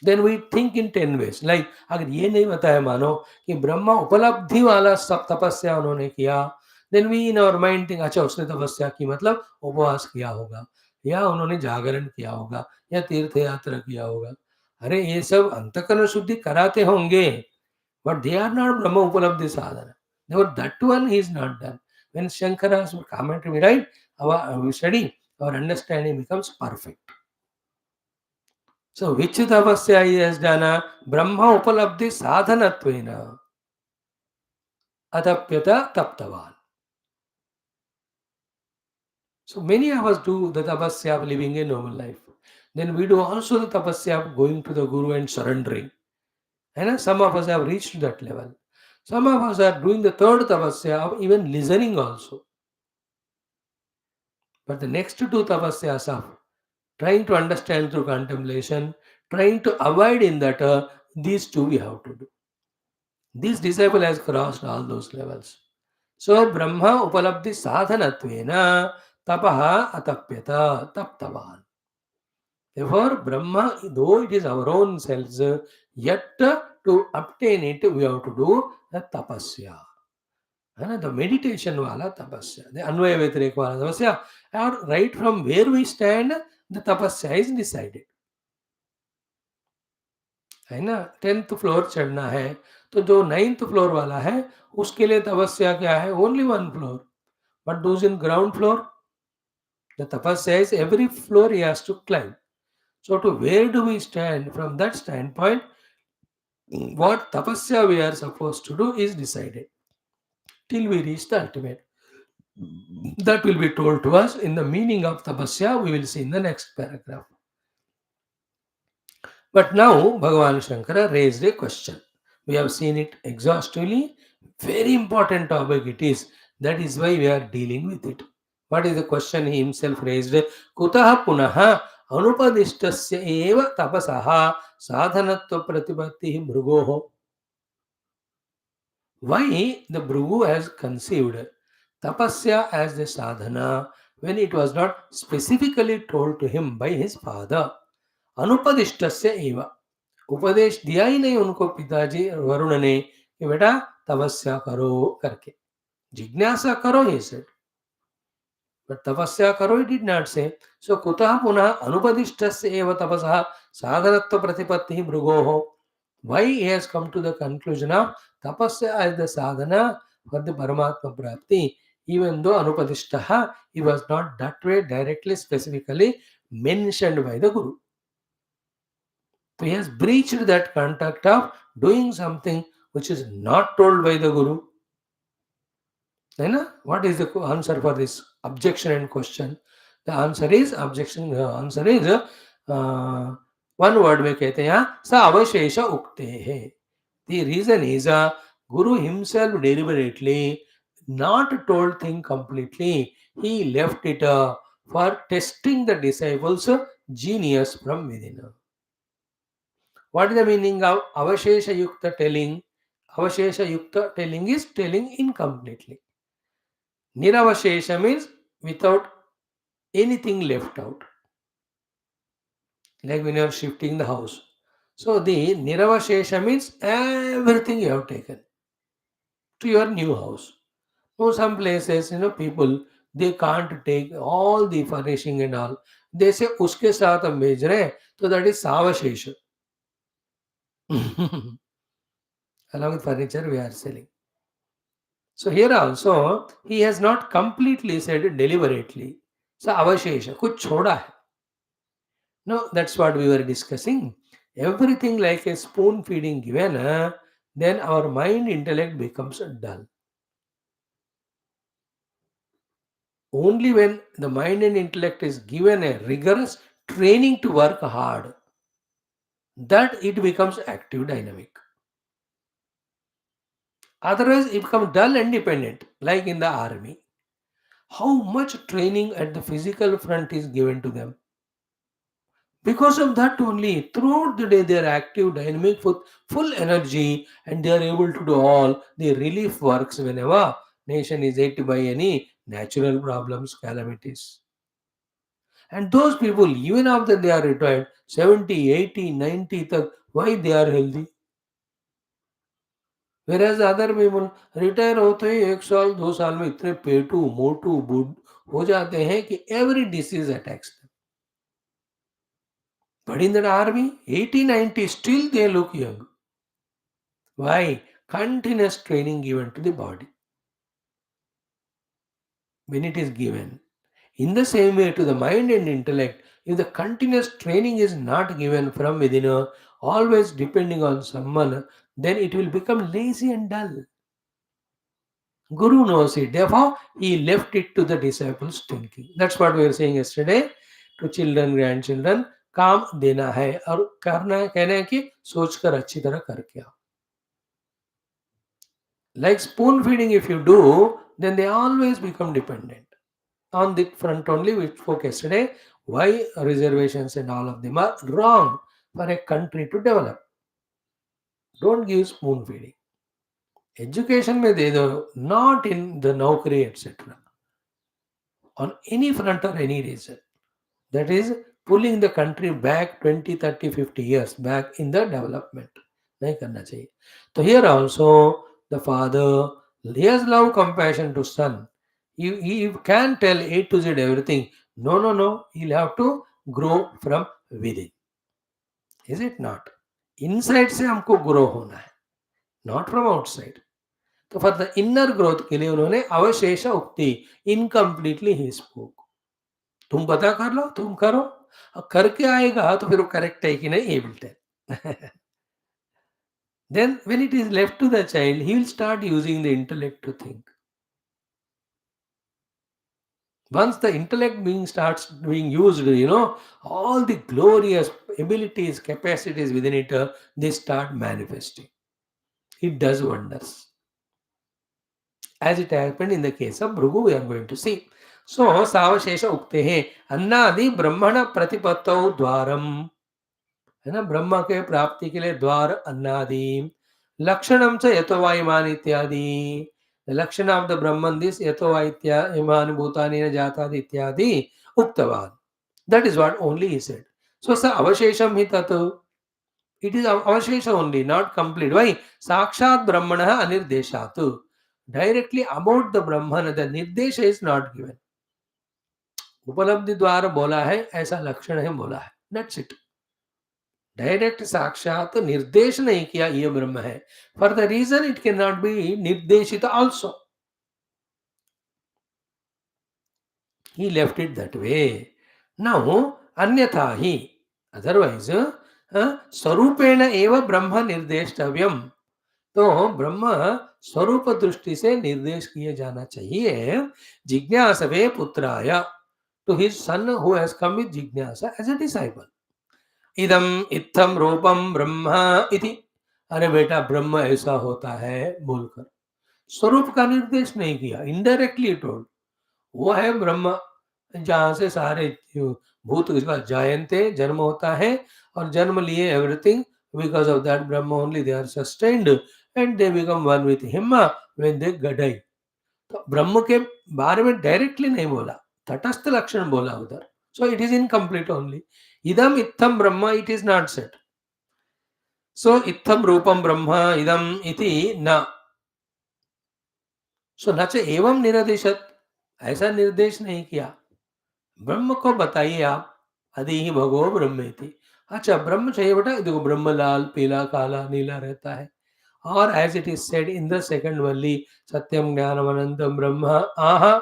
Speaker 1: Then we think in 10 ways. Like अगर ये नहीं बताया मानो कि ब्रह्मा उपलब्धि वाला सब तपस्या उन्होंने किया, then we in our mind think अच्छा उसने तपस्या की मतलब उपवास किया होगा या उन्होंने जागरण किया होगा या तीर्थ यात्रा किया होगा. अरे ये सब अंतकरण शुद्धि कराते होंगे, but they are not Brahma Upalabdhi sadhana. Therefore, that one is not done. When Shankara's commentary we write, we study, our understanding becomes perfect. So, which tapasya he has done? Brahma Upalabdhi sadhanatvena adapyata taptavan. So, many of us do the tapasya of living a normal life. Then we do also the tapasya of going to the Guru and surrendering. And some of us have reached that level. Some of us are doing the third tapasya of even listening also. But the next two tapasyas of trying to understand through contemplation, trying to avoid in that, these two we have to do. This disciple has crossed all those levels. So Brahma Upalabdhi Sadhanatvena Tapaha Atapyata Taptavan. Therefore, Brahma, though it is our own selves, yet to obtain it, we have to do the tapasya. The meditation wala tapasya, the Anvaya Vyatireka wala tapasya, or right from where we stand, the tapasya is decided. है ना, 10th floor चढ़ना है तो जो 9th floor वाला है उसके लिए तपस्या क्या है, only one floor. But those in ground floor, the tapasya is every floor he has to climb. So to where do we stand from that standpoint, what tapasya we are supposed to do is decided till we reach the ultimate. That will be told to us in the meaning of tapasya. We will see in the next paragraph. But now Bhagavan Shankara raised a question. We have seen it exhaustively. Very important topic it is. That is why we are dealing with it. What is the question he himself raised? Kutaha punaha anupadishtasya eva tapasaha sadhanatva pratipattihi bhrugoho. Why the Bhrugu has conceived tapasya as the sadhana when it was not specifically told to him by his father? अनुपदिष्टस्य एव, उपदेश दिया ही नहीं उनको पिताजी वरुण ने कि बेटा तपस्या करो करके. जिज्ञासा करो he said, but तपस्या करो he did not say. So कुतः पुनः अनुपदिष्टस्य एव तपसः साधनत्व प्रतिपत्तिः भृगोः. Why he has come to the conclusion of tapasya as the sadhana for the Paramatma Prapti, even though anupadishtaha, he was not that way directly specifically mentioned by the Guru. So he has breached that contact of doing something which is not told by the Guru. Then, what is the answer for this objection and question? The answer is objection. The answer is one word में कहते हैं स अवशेष उक्ते है. The reason is Guru himself deliberately not told thing completely. He left it for testing the disciples' genius from within. What is the meaning of avashesha yukta telling? Avashesha yukta telling is telling incompletely. Niravashesha means without anything left out. Like when you are shifting the house. So the Niravashesha means everything you have taken to your new house. So some places, people, they can't take all the furnishing and all. They say, uske saath hum bhej rahe hain. So that is savashesha. Along with furniture we are selling. So here also he has not completely said it deliberately. So avashesha, kuch choda hai. No, that's what we were discussing. Everything like a spoon feeding given, then our mind intellect becomes dull. Only when the mind and intellect is given a rigorous training to work hard, that it becomes active dynamic. Otherwise, it becomes dull and dependent, like in the army. how much training at the physical front is given to them. Because of that only, throughout the day they are active, dynamic, with full energy, and they are able to do all the relief works whenever nation is hit by any natural problems, calamities. And those people, even after they are retired, 70, 80, 90 तक, why they are healthy? Whereas other people retire होते ही 1 साल 2 साल में इतने पेटू मोटू बूढ़ हो जाते हैं कि every disease attacks them. But in the army, 80, 90, still they look young. Why? Continuous training given to the body. When it is given, in the same way to the mind and intellect, if the continuous training is not given from within, always depending on someone, then it will become lazy and dull. Guru knows it. Therefore, he left it to the disciples' thinking. That's what we were saying yesterday to children, grandchildren. काम देना है और करना है, कहना है कि सोचकर अच्छी तरह करके आओ. Like spoon feeding, if you do, then they always become dependent. On the front only, we spoke yesterday, why reservations and all of them are wrong for a country to develop. Don't give spoon feeding. Education में दे दो, not in the naukri, etc. On any front or any reason. That is pulling the country back 20, 30, 50 years back in the development. नहीं करना चाहिए. So here also the father, he has love, compassion to son. He can tell A to Z everything. No, no, no. He'll have to grow from within. Is it not? Inside से हमको grow होना है, not from outside. तो for the inner growth के लिए उन्होंने अवशेष उक्ति, इनकम्प्लीटली ही स्पोक. तुम पता कर लो, तुम करो, और करके आएगा तो फिर वो करेक्ट है कि नहीं, he will tell. Then when it is left to the child, he will start using the intellect to think. Once the intellect starts being used, all the glorious abilities, capacities within it, they start manifesting. It does wonders. As it happened in the case of Bhrugu, we are going to see. So, Savashesha Uktehe, Annadi Brahmana Pratipatau Dwaram. है ना, ब्रह्मा के प्राप्ति के लिए द्वार अन्नादि, लक्षणम च यतोवायुमान इत्यादि. The लक्षण of the Brahman this यतोवा इत्यादि भूतानि न जातादि इत्यादि उक्तवान. That is what only he said. So स अवशेषम हि तत्. It is avashesha only, not complete. Why? Sakshat Brahmana anirdeshatu. Directly about the Brahman, the nirdesha is not given. उपलब्धि द्वारा बोला है, ऐसा लक्षण है बोला है. That's it. डायरेक्ट साक्षात निर्देश नहीं किया ये ब्रह्म है. For the reason it can not be निर्देशित also. He left it that way. Now अन्यथा ही, अदरवाइज स्वरूपेण एव ब्रह्म निर्देष्टव्यम. तो ब्रह्म स्वरूप दृष्टि से निर्देश किए जाना चाहिए. जिज्ञासवे पुत्राय, to his son who has come with जिज्ञासा एज अ डिसाइपल. इदम इत्थम रूपम ब्रह्मा इति. अरे बेटा ब्रह्म ऐसा होता है बोलकर स्वरूप का निर्देश नहीं किया, इनडायरेक्टली टोल्ड वो है ब्रह्म, जहां से सारे भूत इसका जायन्ते जन्म होता है, और जन्म लिए everything. Because of that Brahma only they are sustained and they become one with him when they गडाई. तो ब्रह्म के बारे में डायरेक्टली नहीं बोला, तटस्थ लक्षण बोला उधर. So it is incomplete only. Idam itham Brahma, it is not said. So itham Rupam Brahma idam iti na. So न च एवं निरदिशत, ऐसा निर्देश नहीं किया. ब्रह्म को बताइए आप, अदि ही भगवो ब्रह्म इति. अच्छा ब्रह्म चाहिए बेटा, देखो ब्रह्म लाल पीला काला नीला रहता है. और as it is said in the second Valli, satyam jnanam anantam ब्रह्म आहा,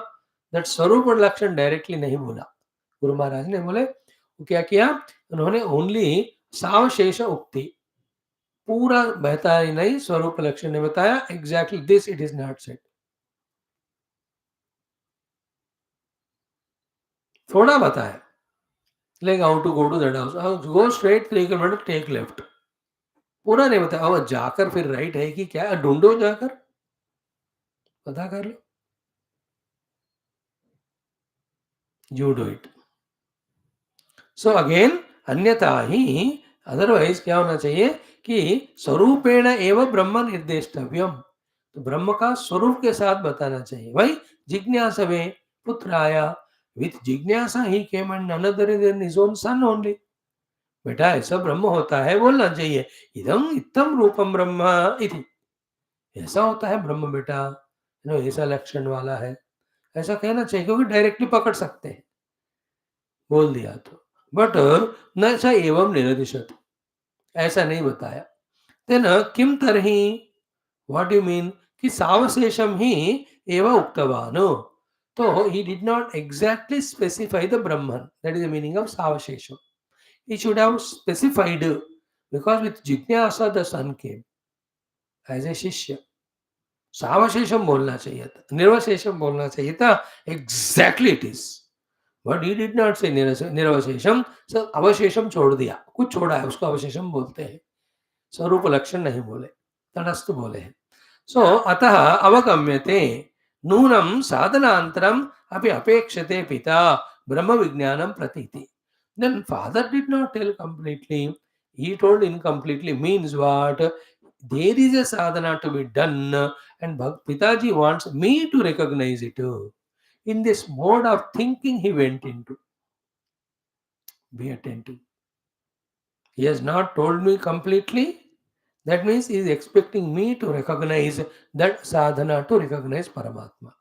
Speaker 1: दैट स्वरूप और लक्षण डायरेक्टली नहीं बोला. गुरु महाराज ने बोले क्या किया, उन्होंने ओनली सावशेष उक्ति, पूरा बहता ही नहीं, स्वरूप लक्षण ने बताया. Exactly this it is not said. थोड़ा बताया, like how to go to that house, go straight 3 kilometre take left. पूरा नहीं बताया. अब जाकर फिर राइट है कि क्या, ढूंढो जाकर पता कर लो. You do it. So again अन्यथा ही, अदरवाइज क्या होना चाहिए कि स्वरूपेण एवं ब्रह्म निर्देष्टव्यम, तो ब्रह्म का स्वरूप के साथ बताना चाहिए. भाई जिज्ञासवे पुत्राया, with jijnasa he came and none other than his own son only. बेटा ऐसा ब्रह्म होता है बोलना चाहिए. इदम इत्थम रूपम ब्रह्म इति, ऐसा होता है ब्रह्म बेटा, ऐसा लक्षण वाला है, ऐसा कहना चाहिए, क्योंकि डायरेक्टली पकड़ सकते हैं, बोल दिया तो. बट न ऐसा एवं निरदिशत, ऐसा नहीं बताया. तेन किम तरही, व्हाट यू मीन कि सावशेषम ही एवं उक्तवान, तो he did not exactly specify the Brahman, that is the meaning of savashesham. He should have specified, because with jijnasa the son came as a shishya. सावशेषम बोलना चाहिए था, निर्वशेषम बोलना चाहिए था. Exactly it is, but he did not say nirvishesham. सब अवशेषम छोड़ दिया, कुछ छोड़ा है, उसको अवशेषम बोलते हैं. स्वरूप लक्षण नहीं बोले, तटस्थ बोले हैं. सो अतः अवगम्यते नूनं साधनान्तरम् अपि अपेक्षते पिता ब्रह्म विज्ञानं प्रतीति. Then father did not tell completely, he told incompletely, means what? There is a sadhana to be done and Pitaji wants me to recognize it. In this mode of thinking he went into. Be attentive. He has not told me completely. That means he is expecting me to recognize that sadhana, to recognize Paramatma.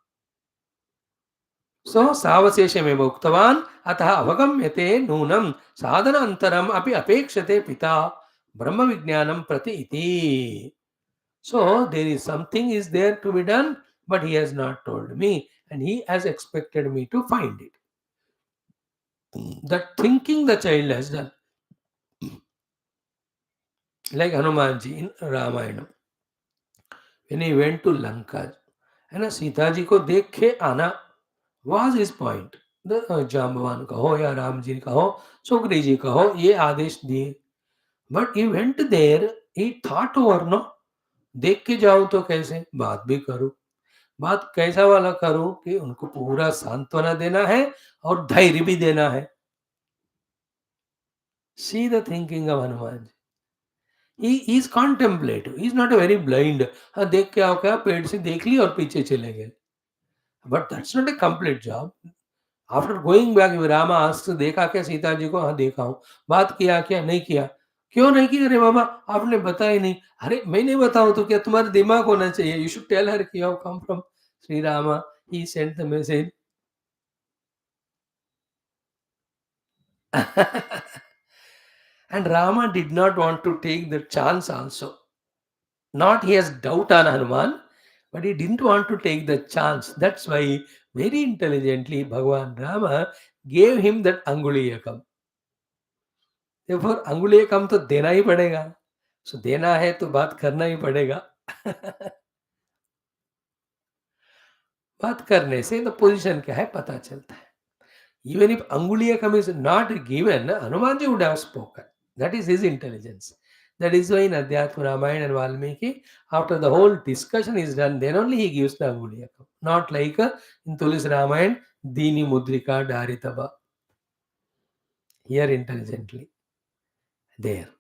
Speaker 1: So सावशेषमेव उक्तवान् अतः अवगम्यते नूनं साधनान्तरम् अपि अपेक्षते पिता ब्रह्म विज्ञानं प्रति इति. So there is something is there to be done, but he has not told me and he has expected me to find it. That thinking the child has done. Like Hanumanji in Ramayana. When he went to Lanka, है ना, सीता जी को देख के आना was his point. Jambavan कहो या राम जी कहो, सुग्री जी कहो, ये आदेश दिए. But he went there, he thought over, no, देख के जाऊं तो कैसे बात भी करूं. बात कैसा वाला करूं कि उनको पूरा सांत्वना देना है और धैर्य भी देना है. See the thinking of Hanuman ji. He is contemplative, he is not a very blind. हाँ देख के आओ क्या, पेड़ से देख ली और पीछे चले गए. But that's not a complete job. After going back Rama asks, देखा क्या सीता जी को? हाँ देखा हूँ. बात किया क्या? नहीं किया. क्यों नहीं किया? अरे बाबा आपने बताया नहीं. अरे मैं नहीं बताऊं तो क्या, तुम्हारे दिमाग होना चाहिए. यू शुड टेल हर कि how come from Shri Rama, he sent the message. And Rama did not want to take the chance also. Not he has doubt on Hanuman, but he didn't want to take the chance. That's why very intelligently Bhagwan Rama gave him that Anguliyakam. Therefore Anguliyakam तो देना ही पड़ेगा. So देना है तो बात करना ही पड़ेगा. बात करने से तो पोजीशन क्या है पता चलता है. Even if Anguliyakam is not given, Hanumanji would have spoken. That is his intelligence. That is why in Adhyatma Ramayana and Valmiki, after the whole discussion is done, then only he gives the Anguliyakam. Not like in Tulis Ramayana, Dini Mudrika Dharitaba. Here intelligently. There.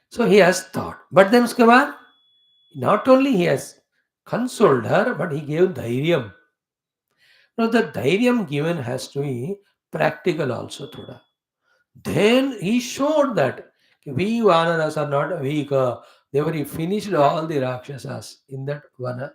Speaker 1: So he has thought. But then uske baad, not only he has consoled her, but he gave dhairyam. Now the dhairyam given has to be practical also thoda. Then he showed that we Vanaras are not weak. They were, he finished all the Rakshasas in that Vana.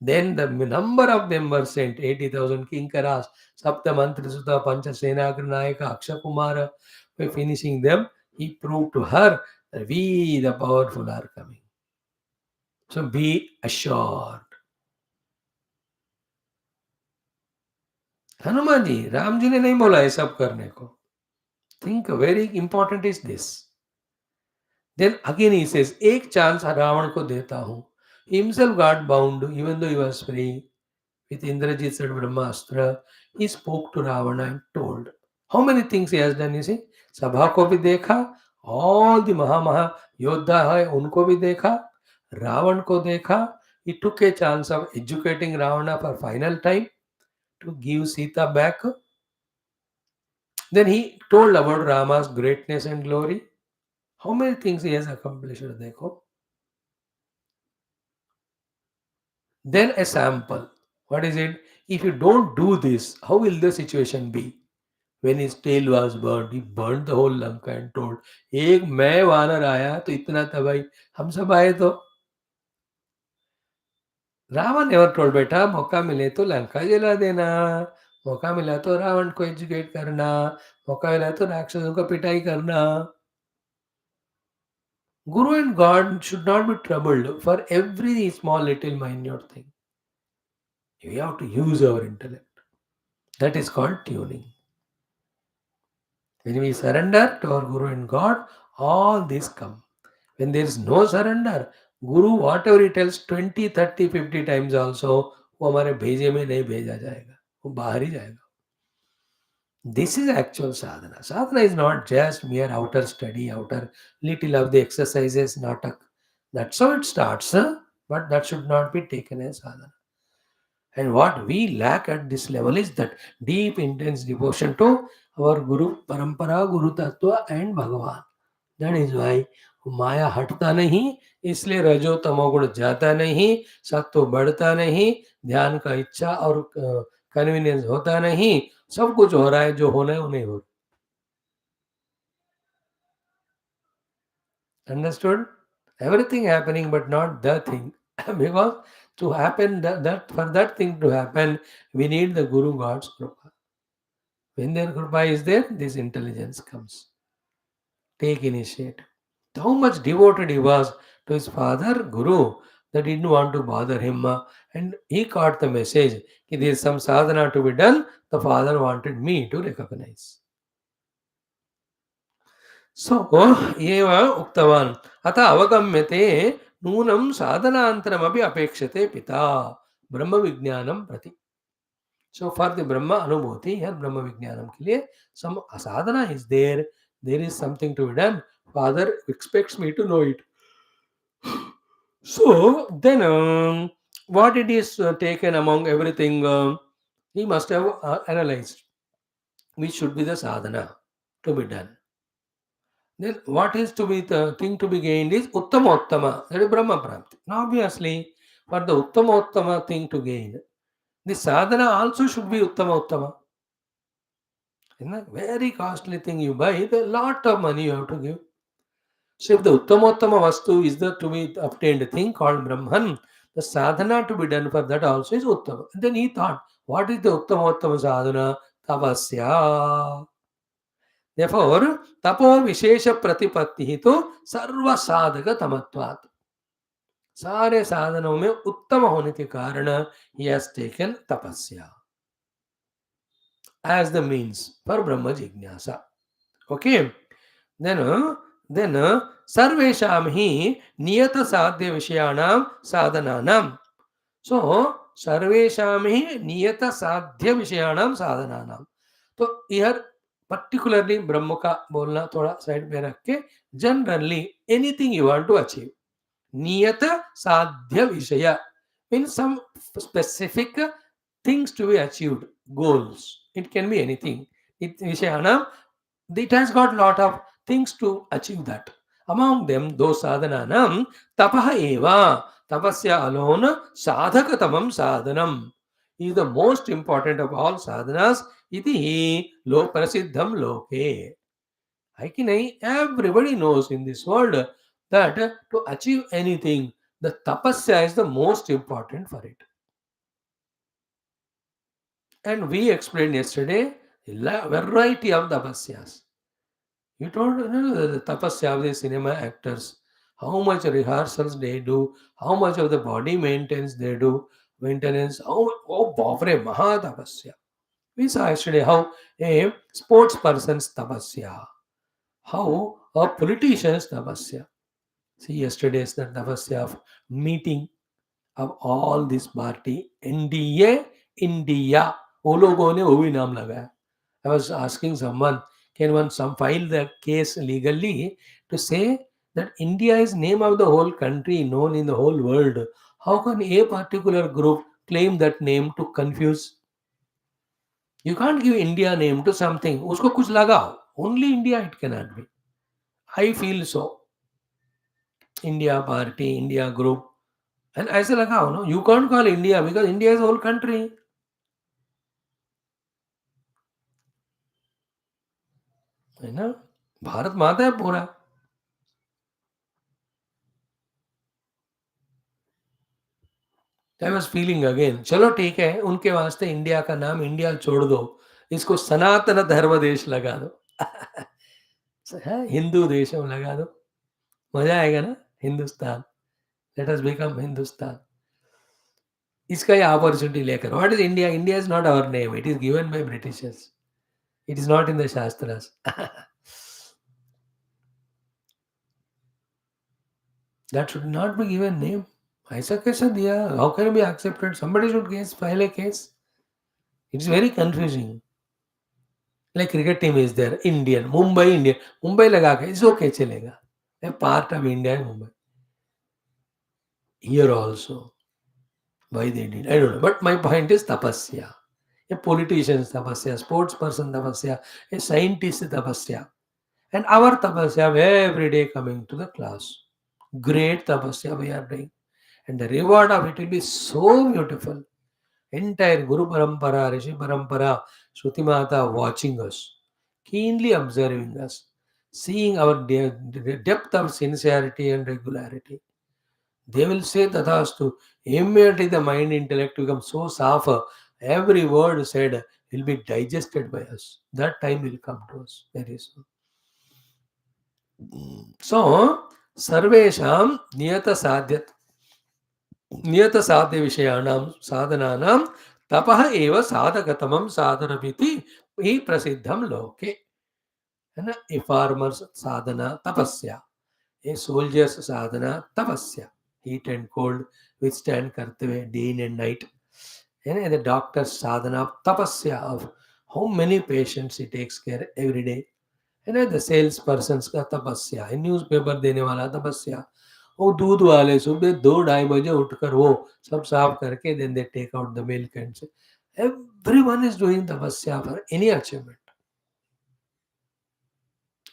Speaker 1: Then the number of them were sent, 80,000 Kinkaras, Sapta Mantri Sutta, Pancha Senagranayaka, Akshakumara. By finishing them, he proved to her that we, the powerful, are coming. So be assured. Hanuman ji, Ram ji ने नहीं बोला है सब करने को. Think very important is this. Then again he says, एक chance Ravan को देता हूँ. He himself got bound, even though he was free. With Indrajit's Brahmastra, he spoke to Ravana and told. How many things he has done, you see? सभा को भी देखा, all the महा योद्धा है उनको भी देखा, रावण को देखा. He took a chance of educating Ravana for final time to give Sita back. Then he told about Rama's greatness and glory. How many things he has accomplished? Dekho. Then a sample. What is it? If you don't do this, how will the situation be? When his tail was burnt, he burnt the whole Lanka and told, एक मैं वानर आया तो इतना तबाही हम सब आए तो रावण नेवर टोल्ड बेटा मौका मिले तो लंका जला देना मौका मिला तो रावण को एजुकेट करना मौका मिला तो राक्षसों का पिटाई करना Guru and God should not be troubled for every small little minute thing. We have to use our intellect. That is called tuning. When we surrender to our Guru and God, all this come. When there is no surrender, Guru whatever he tells 20, 30, 50 times also, वो हमारे भेजे में नहीं भेजा जाएगा वो बाहर ही जाएगा This is actual sadhana. Sadhana is not just mere outer study, outer little of the exercises, natak. That's how it starts, but that should not be taken as sadhana. And what we lack at this level is that deep, intense devotion to our Guru, Parampara, Guru Tattva and Bhagavan. That is why माया हटता नहीं इसलिए रजो तमोगुण जाता नहीं सत्व बढ़ता नहीं ध्यान का इच्छा और कन्वीनियंस होता नहीं सब कुछ हो रहा है जो होना है वो नहीं हो रहा understood everything happening but not the thing because to happen that for that thing to happen we need the Guru God's Kripa. When their Kripa is there this intelligence comes. Take initiative. How much devoted he was to his father, Guru, that he didn't want to bother him. And he caught the message that there is some sadhana to be done. The father wanted me to recognize. So, eva uktavan. Atha avagamyate nunam sadhanantaramabhi apekshate pita. Brahma Vijnanam prati. So, for the Brahma Anubhuti, here Brahma Vijnanam ke liye, some sadhana is there. There is something to be done. Father expects me to know it. So then, what it is taken among everything, he must have analyzed which should be the sadhana to be done. Then, what is to be the thing to be gained is Uttama, that is Brahma Pramti. Now, obviously, for the Uttama thing to gain, the sadhana also should be Uttama. Isn't that very costly thing you buy? A lot of money you have to give. So if the Uttama Vastu is the to be obtained thing called Brahman, the sadhana to be done for that also is Uttama. And then he thought, what is the Uttama sadhana? Tapasya. Therefore, tapo vishesha pratipatti to sarva sadhaka tamatvat. सारे साधनों में उत्तम होने के कारण he has taken tapasya as the means for Brahma Jignasa. Okay. Then सर्वेषां हि नियत साध्य विषयाणां साधनानां. So सर्वेषां हि नियत साध्य विषयाणां साधनानां. तो here particularly ब्रह्म का बोलना थोड़ा साइड में रख के generally anything you want to achieve. नियत साध्य विषय means some specific things to be achieved, goals. It can be anything. It has got lot of things to achieve that. Among them, those sadhananam tapaha eva. Tapasya alone sadhakatamam sadhanam is the most important of all sadhanas. Iti lo prasiddham loke. Everybody knows in this world that to achieve anything, the tapasya is the most important for it. And we explained yesterday a variety of tapasyas. You told the tapasya of the cinema actors, how much rehearsals they do, how much of the body maintenance they do, bhavre maha tapasya. We saw yesterday how a sports person's tapasya, how a politician's tapasya. See yesterday's the tapasya of meeting of all this party, NDA, India. वो लोगों ने वो भी नाम लगाया. I was asking someone, can one file the case legally to say that India is name of the whole country known in the whole world? How can a particular group claim that name to confuse? You can't give India name to something. उसको कुछ लगाओ. Only India it cannot be. I feel so. India party, India group. And ऐसे लगाओ, no? You can't call India because India is a whole country. है ना? भारत माता है पूरा. आई वॉज फीलिंग अगेन, चलो ठीक है, उनके वास्ते इंडिया का नाम इंडिया छोड़ दो, इसको सनातन धर्म देश लगा दो. है, हिंदू देशम लगा दो, मजा आएगा ना. Hindustan, let us become Hindustan. इसका ये अपॉर्चुनिटी लेकर, what is India? India is not our name, it is given by Britishers, it is not in the shastras. That should not be given name. ऐसा कैसे दिया? How can be accepted? Somebody should case, file a case. It is very confusing. Like cricket team is there, Indian, Mumbai Indian, Mumbai लगा के it's okay, चलेगा. ए part of India है Mumbai. Here also why they did, I don't know, but my point is tapasya. A politician is tapasya, sports person tapasya, a scientist is tapasya, and our tapasya every day coming to the class. Great tapasya we are doing, and the reward of it will be so beautiful. Entire Guru Parampara, Rishi Parampara, Shruti Mata watching us, keenly observing us, seeing our depth of sincerity and regularity. They will say Tathastu. Immediately the mind intellect becomes so suffer. Every word said will be digested by us. That time will come to us very soon. So, Sarvesham Niyata Sadhyat नियत साध्य विषयाणाम साधनानाम तपः एव साधकतमम साधनमिति ही प्रसिद्धम लोके. है ना? ए farmers साधना तपस्या, ए soldiers साधना तपस्या, heat and cold withstand करते हुए डे इन एंड नाइट. है ना? द डॉक्टर साधना तपस्या of how many patients he takes care every day. है ना? द सेल्स पर्सन का तपस्या, न्यूज पेपर देने वाला तपस्या, वो दूध वाले सुबह 2-2:30 बजे उठकर वो सब साफ करके then they take out the milk and से. एवरीवन इज डूइंग तपस्या for any achievement.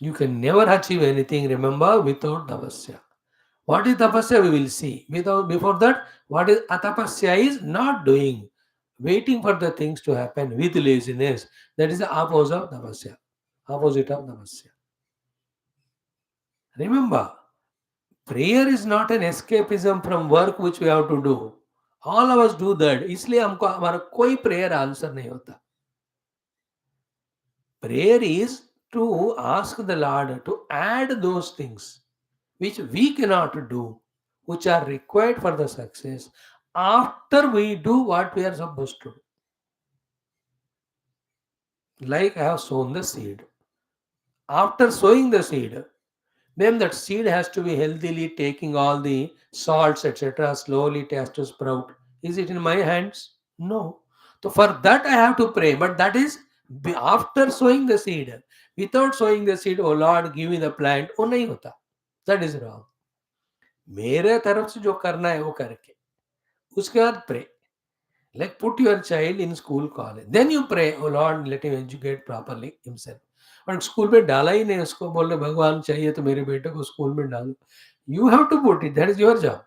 Speaker 1: You can never achieve anything, remember, without tapasya. What is tapasya? We will see. Before that, what is atapasya is not doing, waiting for the things to happen with laziness. That is the opposite of tapasya. Opposite of tapasya. Remember, prayer is not an escapism from work which we have to do. All of us do that. इसलिए हमको हमारा कोई prayer answer नहीं होता. Prayer is to ask the Lord to add those things which we cannot do, which are required for the success after we do what we are supposed to do. Like I have sown the seed. After sowing the seed, then that seed has to be healthily taking all the salts, etc. Slowly it has to sprout. Is it in my hands? No. So for that I have to pray. But that is after sowing the seed. Without sowing the seed, oh Lord, give me the plant. Oh, nahi hota. That is wrong. मेरे तरफ से जो करना है वो करके उसके बाद pray. Like put your child in school, college. Then you pray, oh Lord, let him educate properly himself. और स्कूल में डाला ही नहीं, उसको बोल रहे भगवान चाहिए तो मेरे बेटे को स्कूल में डालो. You have to put it. That is your job.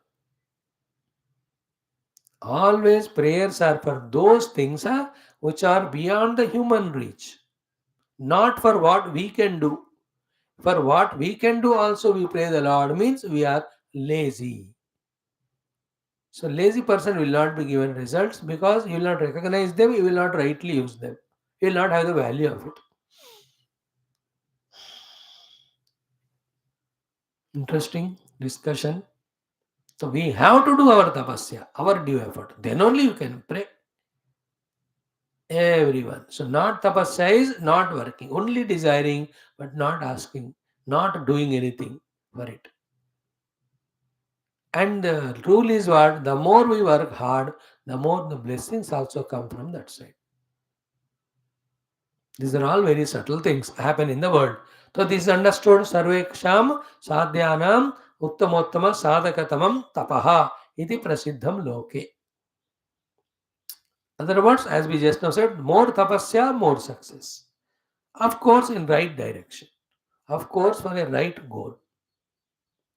Speaker 1: Always prayers are for those things which are beyond the human reach. Not for what we can do. For what we can do also we pray the Lord, means we are lazy. So lazy person will not be given results because he will not recognize them, he will not rightly use them. He will not have the value of it. Interesting discussion. So we have to do our tapasya, our due effort. Then only you can pray. Everyone. So not tapasya is not working, only desiring but not asking, not doing anything for it. And the rule is what? The more we work hard, the more the blessings also come from that side. These are all very subtle things happen in the world. So this is understood. Sarveksham sadhyanam uttamottama sadhakatamam tapaha iti prasiddham loke. Other words, as we just now said, more tapasya, more success. Of course, in right direction. Of course, for a right goal.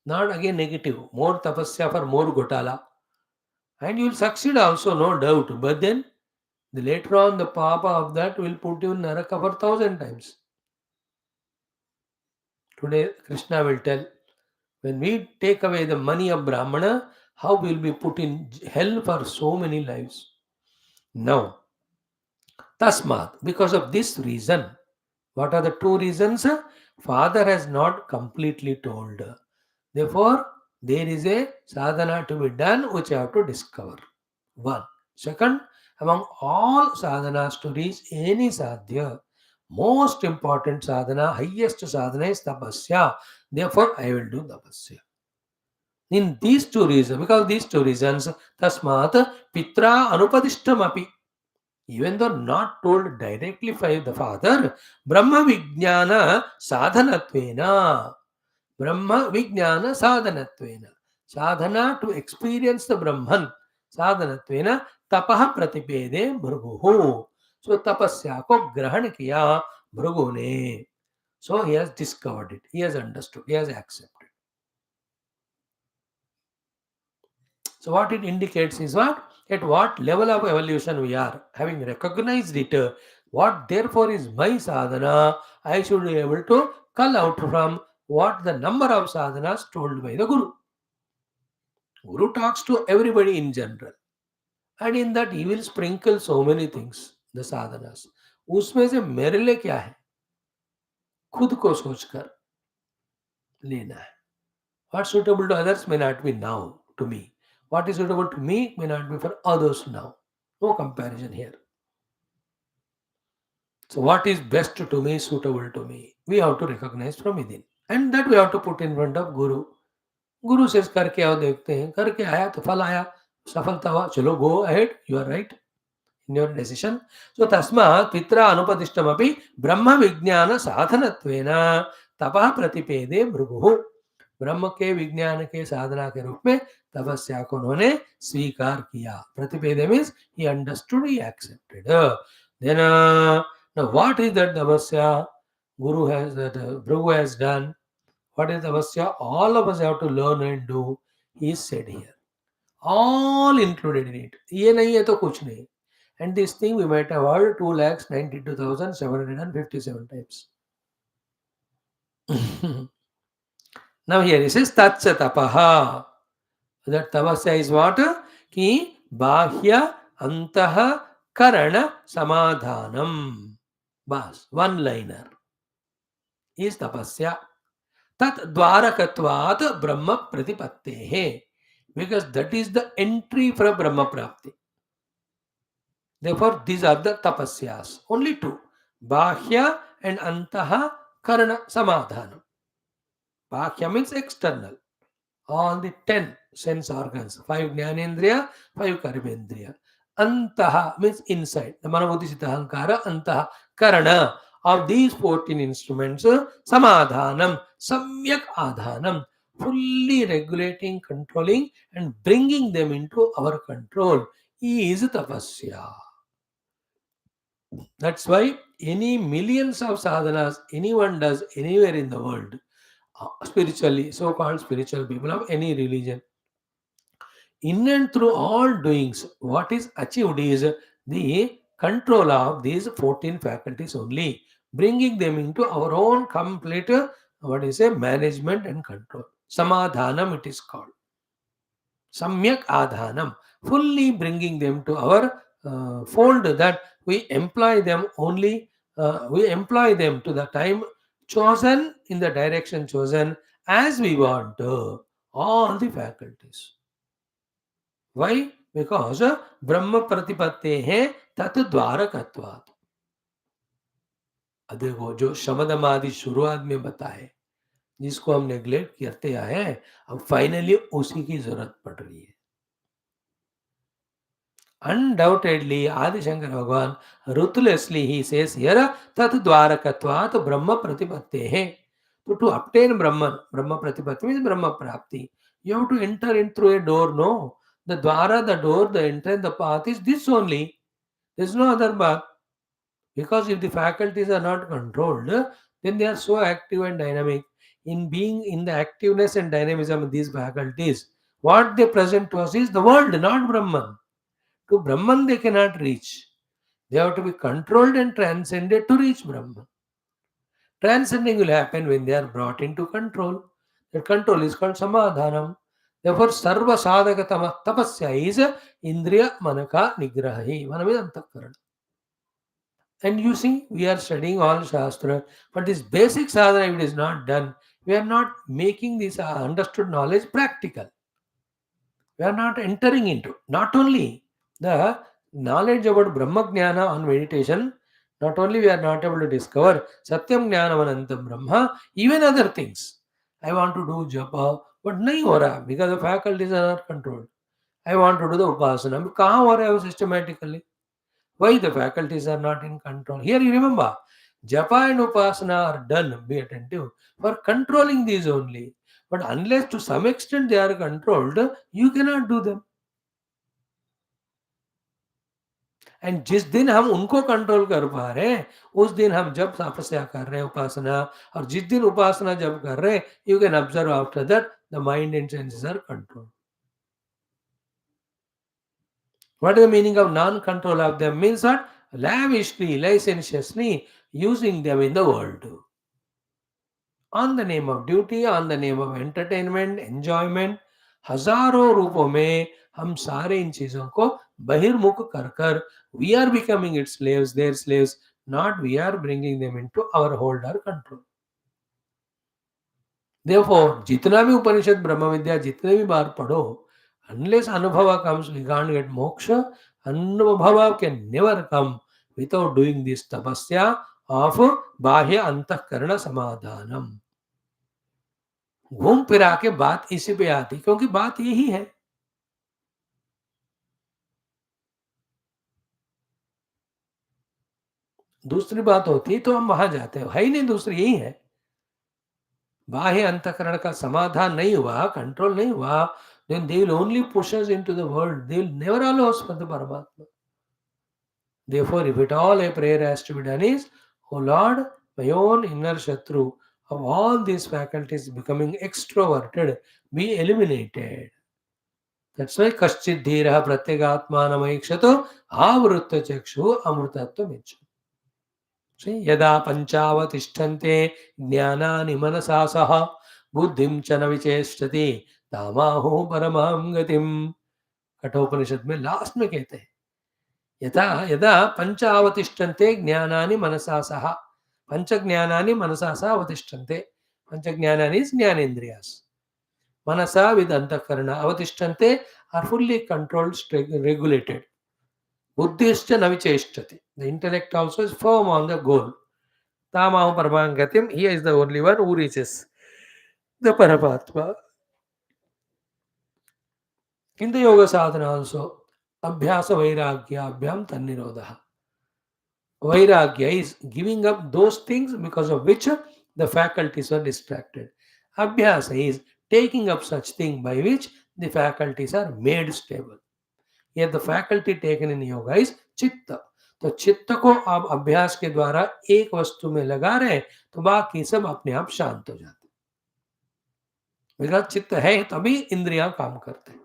Speaker 1: Not again negative. More tapasya for more gotala. And you will succeed also, no doubt. But then, later on, the papa of that will put you in Naraka for 1,000 times. Today, Krishna will tell, when we take away the money of Brahmana, how we will be put in hell for so many lives. Now, Tasmat, because of this reason, what are the two reasons? Father has not completely told. Therefore, there is a sadhana to be done which I have to discover. One. Second, among all sadhana stories, any sadhya, most important sadhana, highest sadhana is tapasya. Therefore, I will do tapasya. In these two reasons, because these two reasons, tasmat pitra anupadishtam api. Even though not told directly by the father, Brahma Vijnana Sadhanatvena. Brahma Vijnana Sadhanatvena. Sadhana to experience the Brahman. Sadhanatvena Tapaha Pratipede Bhrugu. So tapasya ko grahan kiya Bhrugu ne. So he has discovered it. He has understood. He has accepted. So what it indicates is what? At what level of evolution we are. Having recognized it, what therefore is my sadhana, I should be able to cull out from what the number of sadhanas told by the Guru. Guru talks to everybody in general. And in that he will sprinkle so many things, the sadhanas. उसमें से मेरे लिए क्या है खुद को सोचकर लेना है. What's suitable to others may not be now to me. What is suitable to me may not be for others now. No comparison here. So, what is best to me, suitable to me, we have to recognize from within. And that we have to put in front of Guru. Guru says, करके आओ देखते हैं. करके आया तो फल आया. सफलता हुआ. चलो, go ahead. You are right in your decision. So, तस्मात् पित्रा अनुपदिष्टमपि ब्रह्म विज्ञान साधनत्वेन तपः प्रतिपेदे भृगुः. ब्रह्म के विज्ञान के साधना के रूप में तपस्या को उन्होंने स्वीकार किया. प्रतिपेदे means he understood, he accepted. Then now what is that tapasya Guru has, that Bhrugu has done? What is tapasya? All of us have to learn and do. He said here. All included in it. ये नहीं है तो कुछ नहीं. And this thing we might have heard 2,92,757 times. Now here it says Tatsa tapaha. That tapasya is what? Ki bahya antah karana samadhanam. Bas, one liner is tapasya. Tat dwarakatvat brahma pratipattehe. Because that is the entry for Brahma Prapti. Therefore, these are the tapasyas. Only two. Bahya and antaha karana samadhanam. Bahya means external. All the 10 sense organs. 5 jnanendriya, 5 karmendriya. Antaha means inside. The manabuddhi citta ahankara, antaha karana. Of these 14 instruments, samadhanam, samyak adhanam, fully regulating, controlling, and bringing them into our control is tapasya. That's why any millions of sadhanas anyone does anywhere in the world, spiritually, so-called spiritual people of any religion, in and through all doings, what is achieved is the control of these 14 faculties only, bringing them into our own complete, management and control. Samadhanam it is called. Samyak adhanam, fully bringing them to our fold, that we employ them only, we employ them to the time chosen, in the direction chosen, as we want, all the faculties. Why? Because ब्रह्म प्रतिपत्ते हैं तत् द्वारकत्वात्. देखो जो शमदमादि शुरुआत में बताए, जिसको हम neglect करते आए हैं, अब फाइनली उसी की जरूरत पड़ रही है. Undoubtedly, Adi Shankara Bhagavan ruthlessly he says here tat dvarakatvat brahma pratipattehe. To obtain Brahman, Brahma pratipatti means Brahma prapti. You have to enter in through a door, no? The dwara, the door, the entrance, the path is this only. There is no other path. Because if the faculties are not controlled, then they are so active and dynamic. In being in the activeness and dynamism of these faculties, what they present to us is the world, not Brahman. To Brahman they cannot reach. They have to be controlled and transcended to reach Brahman. Transcending will happen when they are brought into control. That control is called samadhanam. Therefore, sarva sadhaka tapasya is indriya manaka nigrahi. Manamidantakaran. And you see, we are studying all Shastra, but this basic sadhana, if it is not done, we are not making this understood knowledge practical. We are not entering into. Not only the knowledge about Brahma Jnana on meditation, not only we are not able to discover Satyam Jnanam Anantam Brahma, even other things. I want to do japa, but nahi ho raha because the faculties are not controlled. I want to do the upasana. Kahan ho raha hai systematically? Why the faculties are not in control? Here you remember, japa and upasana are done, be attentive, for controlling these only. But unless to some extent they are controlled, you cannot do them. And जिस दिन हम उनको control कर पा रहे हैं उस दिन हम जब तपस्या कर रहे हैं उपासना और जिस दिन उपासना जब कर रहे हैं you can observe after that the mind and senses are control. What is the meaning of non-control of them? Means that lavishly, licentiously using them in the world. On the name of duty, on the name of entertainment, enjoyment, हजारों रूपों में हम सारे इन चीजों को बहिर्मुख कर कर we are becoming its slaves, their slaves, not we are bringing them into our hold or control. Therefore, जितना भी उपनिषद ब्रह्म विद्या जितने भी बार पढ़ो, unless anubhava comes, we can't get moksha. Anubhava can never come without doing this tapasya of bahya antahkarana samadhanam. घूम फिरा के बात इसी पे आती क्योंकि बात यही है. दूसरी बात होती तो हम वहां जाते हैं, है ही नहीं, दूसरी यही है. बाह्य अंतकरण का समाधान नहीं हुआ, कंट्रोल नहीं हुआ, then they will only push us into the world. They will never allow us for the Paramatma. Therefore, if at all a prayer has to be done is, O Lord, my own inner Shatru of all these faculties becoming extroverted, be eliminated. That's why Kaschid Dhiraha Pratyagatmanamaikshatu Avrutta Chakshu Amrutatvam Ichchu. See, Yada Panchavatiष्ठन्ते ज्ञानानि मनसा सह बुद्धिं च न विचेष्टति तामाहो परमां गतिम्. कठोपनिषद में last में कहते हैं यथा यदा पंच अवतिष्ठन्ते ज्ञानानि मनसा सह. पंच ज्ञानानि मनसा सह अवतिष्ठन्ते. पंच ज्ञानानि इज ज्ञानेन्द्रियास. मनसा विद अंतःकरण अवतिष्ठन्ते are fully controlled, regulated. Buddhischa navicheshtati. The intellect also is firm on the goal. Tamahu Paramangatim. He is the only one who reaches the Paramatma. In the yoga sadhana also, Abhyasa Vairagya Abhyam Tannirodha. Vairagya is giving up those things because of which the faculties are distracted. Abhyasa is taking up such thing by which the faculties are made stable. Here the faculty taken in yoga is चित्त. तो चित्त को आप अभ्यास के द्वारा एक वस्तु में लगा रहे हैं तो बाकी सब अपने आप शांत हो जाते. बिकॉज चित्त है तभी इंद्रियां काम करते हैं.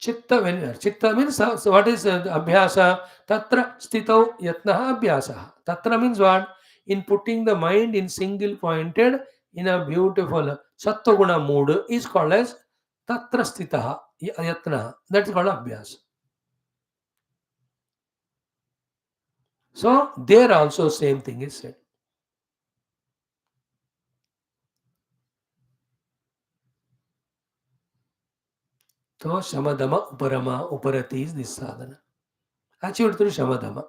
Speaker 1: चित्त मीन्स व्हाट इज अभ्यास? तत्र स्थितौ यत्नः अभ्यासः. तत्र means what? In putting the mind in single pointed in a beautiful sattva-guna mood is called as tatra sthitah yatna. That is called abhyas. So there also same thing is said. So shamadama uparama uparati is this sadhana. Achieved through shamadama,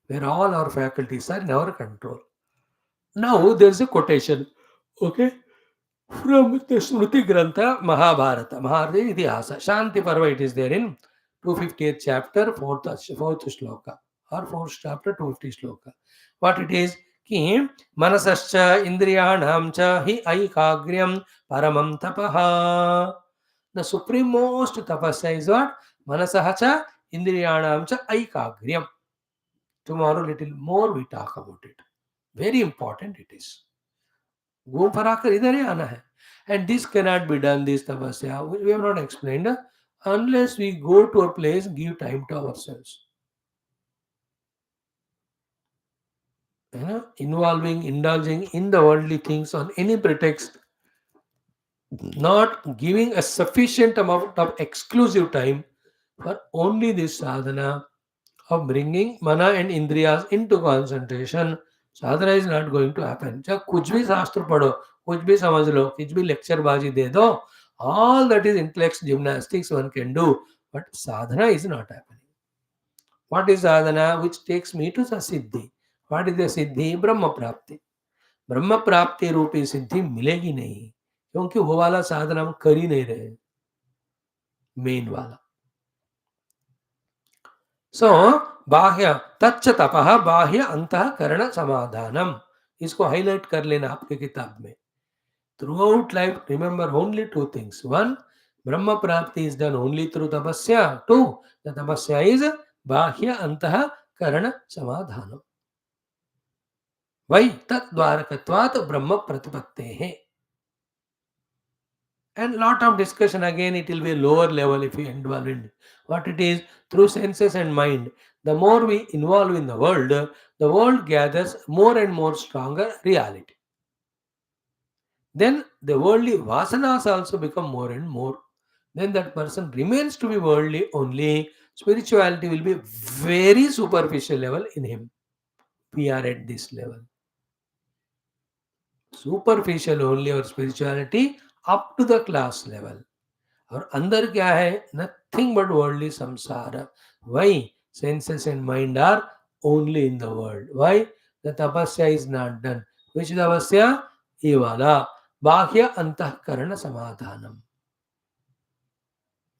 Speaker 1: where all our faculties are in our control. Now there is a quotation, okay, from the Shruti Grantha Mahabharata, Maharata Itihasa, Shanti Parva. It is there in 250th chapter, 4th shloka, or 4th chapter, 250 shloka. What it is? Ki manasascha indriyanam cha hi aikagryam paramam tapaha. The supreme most tapasya is what? Manasaha cha Indriyanam cha aikagryam. Tomorrow little more we talk about it. Very important it is. घूम फरा कर इधर ही आना है. And this cannot be done, this tapasya. We have not explained. Unless we go to a place, give time to ourselves. Involving, indulging in the worldly things on any pretext, not giving a sufficient amount of exclusive time for only this sadhana of bringing mana and indriyas into concentration. Sadhana is not going to happen. चाहे कुछ भी शास्त्र पढ़ो, कुछ भी समझ लो, कुछ भी लेक्चर बाजी दे दो, all that is intellect gymnastics one can do, but sadhana is not happening. What is sadhana? Which takes me to the siddhi. What is the siddhi? ब्रह्म प्राप्ति. ब्रह्म प्राप्ति रूपी सिद्धि मिलेगी नहीं, क्योंकि वो वाला साधन हम कर ही नहीं रहे, मेन वाला. सो बाह्य तच्च तपः बाह्य अंतःकरण समाधानम. इसको हाईलाइट कर लेना आपके किताब में. Through out life remember only two things. One, ब्रह्म प्राप्ति इज डन ओनली थ्रू तपस्या. टू, द तपस्या इज बाह्य अंतःकरण समाधानम. वै तद्वारकत्वात् ब्रह्म प्रतिपत्तेः. And lot of discussion again, it will be a lower level if you involve in what it is through senses and mind. The more we involve in the world gathers more and more stronger reality. Then the worldly vasanas also become more and more. Then that person remains to be worldly only. Spirituality will be very superficial level in him. We are at this level. Superficial only our spirituality up to the class level. और अंदर क्या है? Nothing but worldly sansar. Why? Senses and mind are only in the world. Why? The tapasya is not done. Which tapasya? ये वाला बाह्य अंतःकरण समाधानम.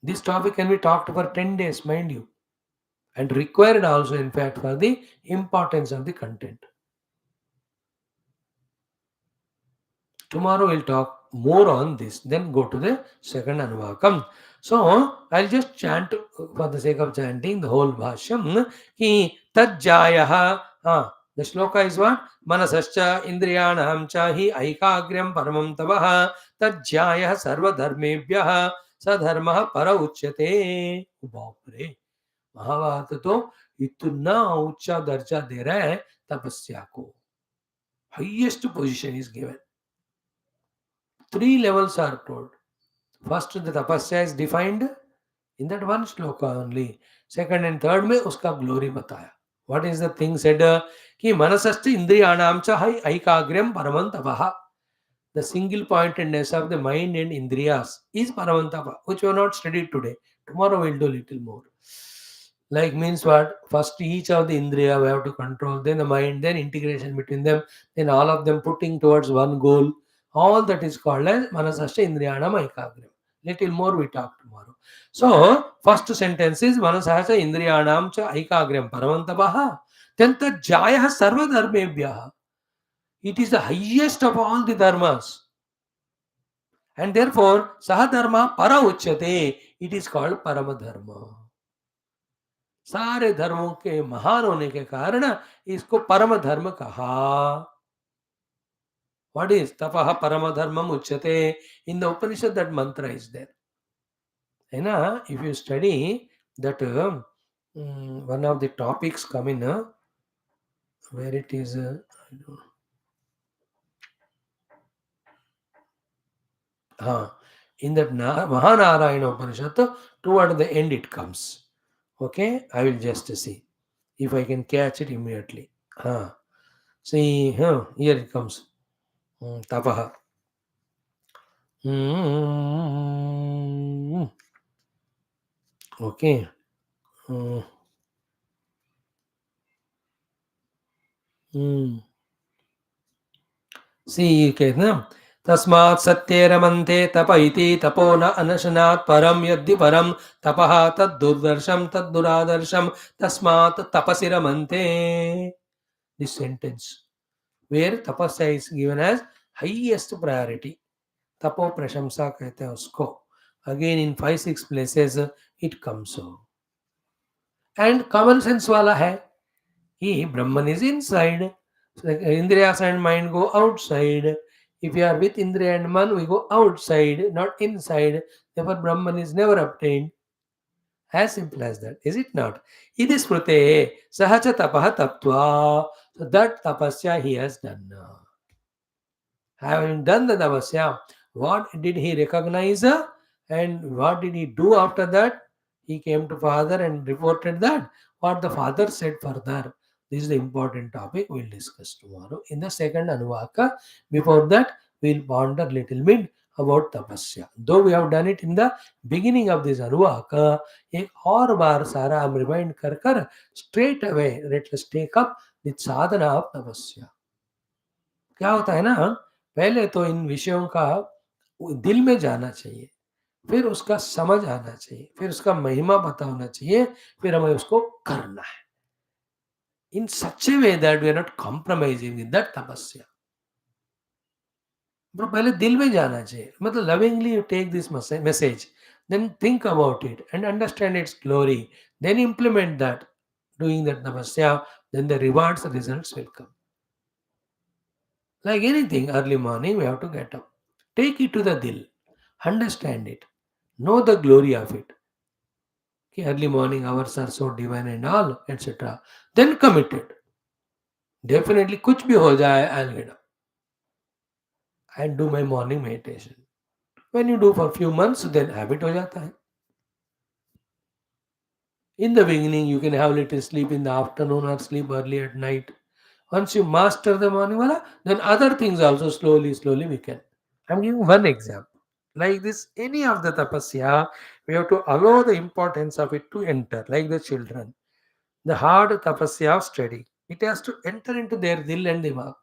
Speaker 1: This topic can be talked for 10 days, mind you, and required also in fact for the importance of the content. Tomorrow we'll talk more on this. Then go to the second Anuvakam. So I'll just chant for the sake of chanting the whole Bhashyam. Ki tajjayaha. The shloka is what? Manasascha indriyanaham cha hi aikagryam paramam tavaha tajjayah sarva dharmebhyah sadharmah para uchyate. बाप रे, महाभारत तो इतना ऊंचा दर्जा दे रहा है तपस्या को. Highest position is given. 3 levels are told. First, the tapasya is defined in that one shloka only. Second and third में उसका glory बताया. What is the thing said? कि मनसश्च इंद्रियाणाम च ऐकाग्र्यम परमं तपः. The single pointedness of the mind and indriyas is paraman tapa, which we have not studied today. Tomorrow we'll do little more. Like means what? First each of the indriya we have to control, then the mind, then integration between them, then all of them putting towards one goal. All that is called as manasasya indriyanam aikagryam. Little more we talk tomorrow. So first sentence is manasasya indriyanam cha aikagryam paramantapaha. Then the jaya sarva dharmebhyah. It is the highest of all the dharmas. And therefore saha dharma para uchyate. It is called parama dharma. सारे धर्मों के महान होने के कारण इसको परम धर्म कहा. What is tapaha parama dharmam uchyate? In the Upanishad that mantra is there. है ना? If you study that one of the topics come in where it is in that Mahanarayana Upanishad, toward the end it comes. Okay, I will just see if I can catch it immediately. See, here it comes. Tapaha. Okay. See, कहते तस्मात् सत्येरमन्ते तप इति तपो न अनशनात् परम यद्य परम तपः तद्दुर्दर्शम तद्दुरादर्शम तस्मात् तपसिरमन्ते. This sentence where tapasya is given as highest priority. Tapo prashamsa कहते हैं उसको. Again in 5-6 places it comes so. And common sense wala hai. He Brahman is inside. So Indriyas and mind go outside. If you are with Indriya and Man, we go outside, not inside. Therefore, Brahman is never obtained. As simple as that, is it not? Idi smrute sahacha tapaha taptva. So that tapasya he has done. Having done the tapasya, what did he recognize and what did he do after that? He came to father and reported that what the father said further. This is the important topic we'll discuss tomorrow in the second Anuvaka. Before that, we'll ponder little bit about tapasya. Though we have done it in the beginning of this Anuvaka, एक और बार सारा हम remind कर कर straight away let's take up the sadhana of tapasya. क्या होता है ना, पहले तो इन विषयों का दिल में जाना चाहिए, फिर उसका समझ आना चाहिए, फिर उसका महिमा पता होना चाहिए, फिर हमें उसको करना है in such a way that we are not compromising in that tapasya. Bro पहले दिल में जाना चाहिए, मतलब lovingly you take this message, then think about it and understand its glory, then implement that doing that tapasya, then the rewards results will come. Like anything, early morning we have to get up. Take it to the dil. Understand it. Know the glory of it. कि early morning hours are so divine and all, etc. Then committed. Definitely कुछ भी हो जाए, I'll get up and do my morning meditation. When you do for few months, then habit हो जाता है. In the beginning, you can have little sleep in the afternoon or sleep early at night. Once you master the morning wala, then other things also slowly we can. I'm giving one example. Like this, any of the tapasya, we have to allow the importance of it to enter, like the children. The hard tapasya of study. It has to enter into their dil and dimag.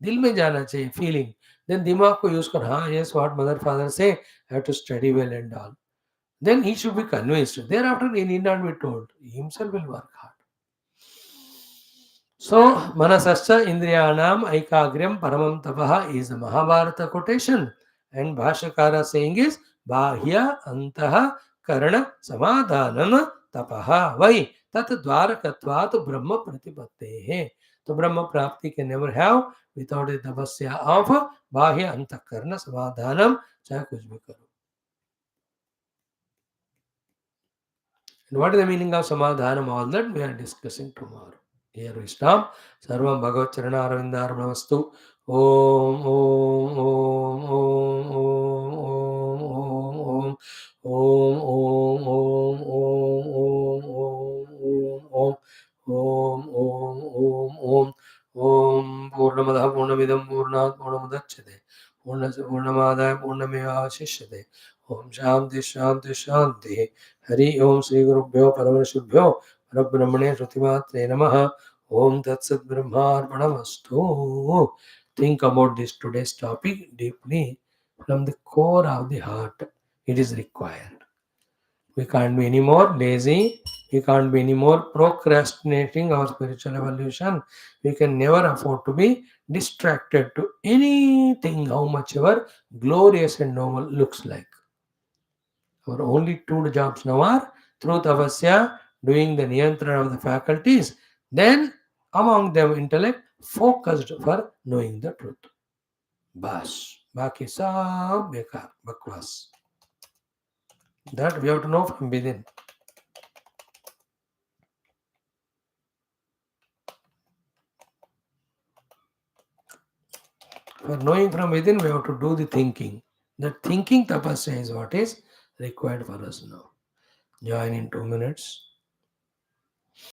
Speaker 1: दिल में जाना चाहिए feeling, then दिमाग को use कर, हाँ yes what mother father से, have to study well and all, then he should be convinced. Thereafter, he need not be told. He himself will work hard. So, manasascha indriyanam aikagram paramam tapaha is a Mahabharata quotation. And Bhashyakara saying is bahya antaha karana samadhanam tapaha. Why? Tat dwarakatvat brahma pratipatte. So, Brahma prapti can never have without a tapasya of bahya antakarana samadhanam. चाहे कुछ भी करो. And what is the meaning of samadhanam? All that we are discussing tomorrow. Here we stop. Sarvam Bhagavat Charana Arvindar Namastu. Om Om Om Om Om Om Om Om Om Om Om Om Om Om Om Purnamada Purnamidam Purnat Purnamudachyate Purnasya Purnamadaya Purnamevavashishyate Om Shanti Shanti Shanti. Hari ओम श्री गुरुभ्यो परमशिभ्यो परब्रह्मणे श्रुतिमात्रे नमः. ओम तत्सत् ब्रह्मार्पणमस्तु. Think about this today's topic deeply from the core of the heart. It is required. We can't be any more lazy. We can't be any more procrastinating our spiritual evolution. We can never afford to be distracted to anything, how much ever glorious and noble looks like. Our only two jobs now are through tapasya, doing the niyantrana of the faculties, then among them intellect, focused for knowing the truth. Bas. Baki sab bekar, bakwas. That we have to know from within. For knowing from within, we have to do the thinking. That thinking tapasya is what is required for us now. Join in 2 minutes.